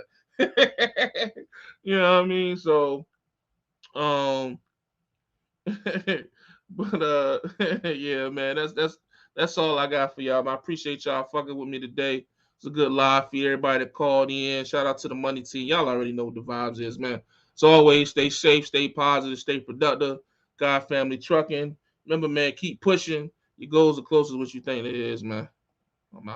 You know what I mean? So, um, but yeah, man, that's all I got for y'all. I appreciate y'all fucking with me today. It's a good live feed. Everybody that called in. Shout out to the money team. Y'all already know what the vibes is, man. So always stay safe, stay positive, stay productive. God Family Trucking. Remember, man, keep pushing. Your goals are close to what you think it is, man. I'm out.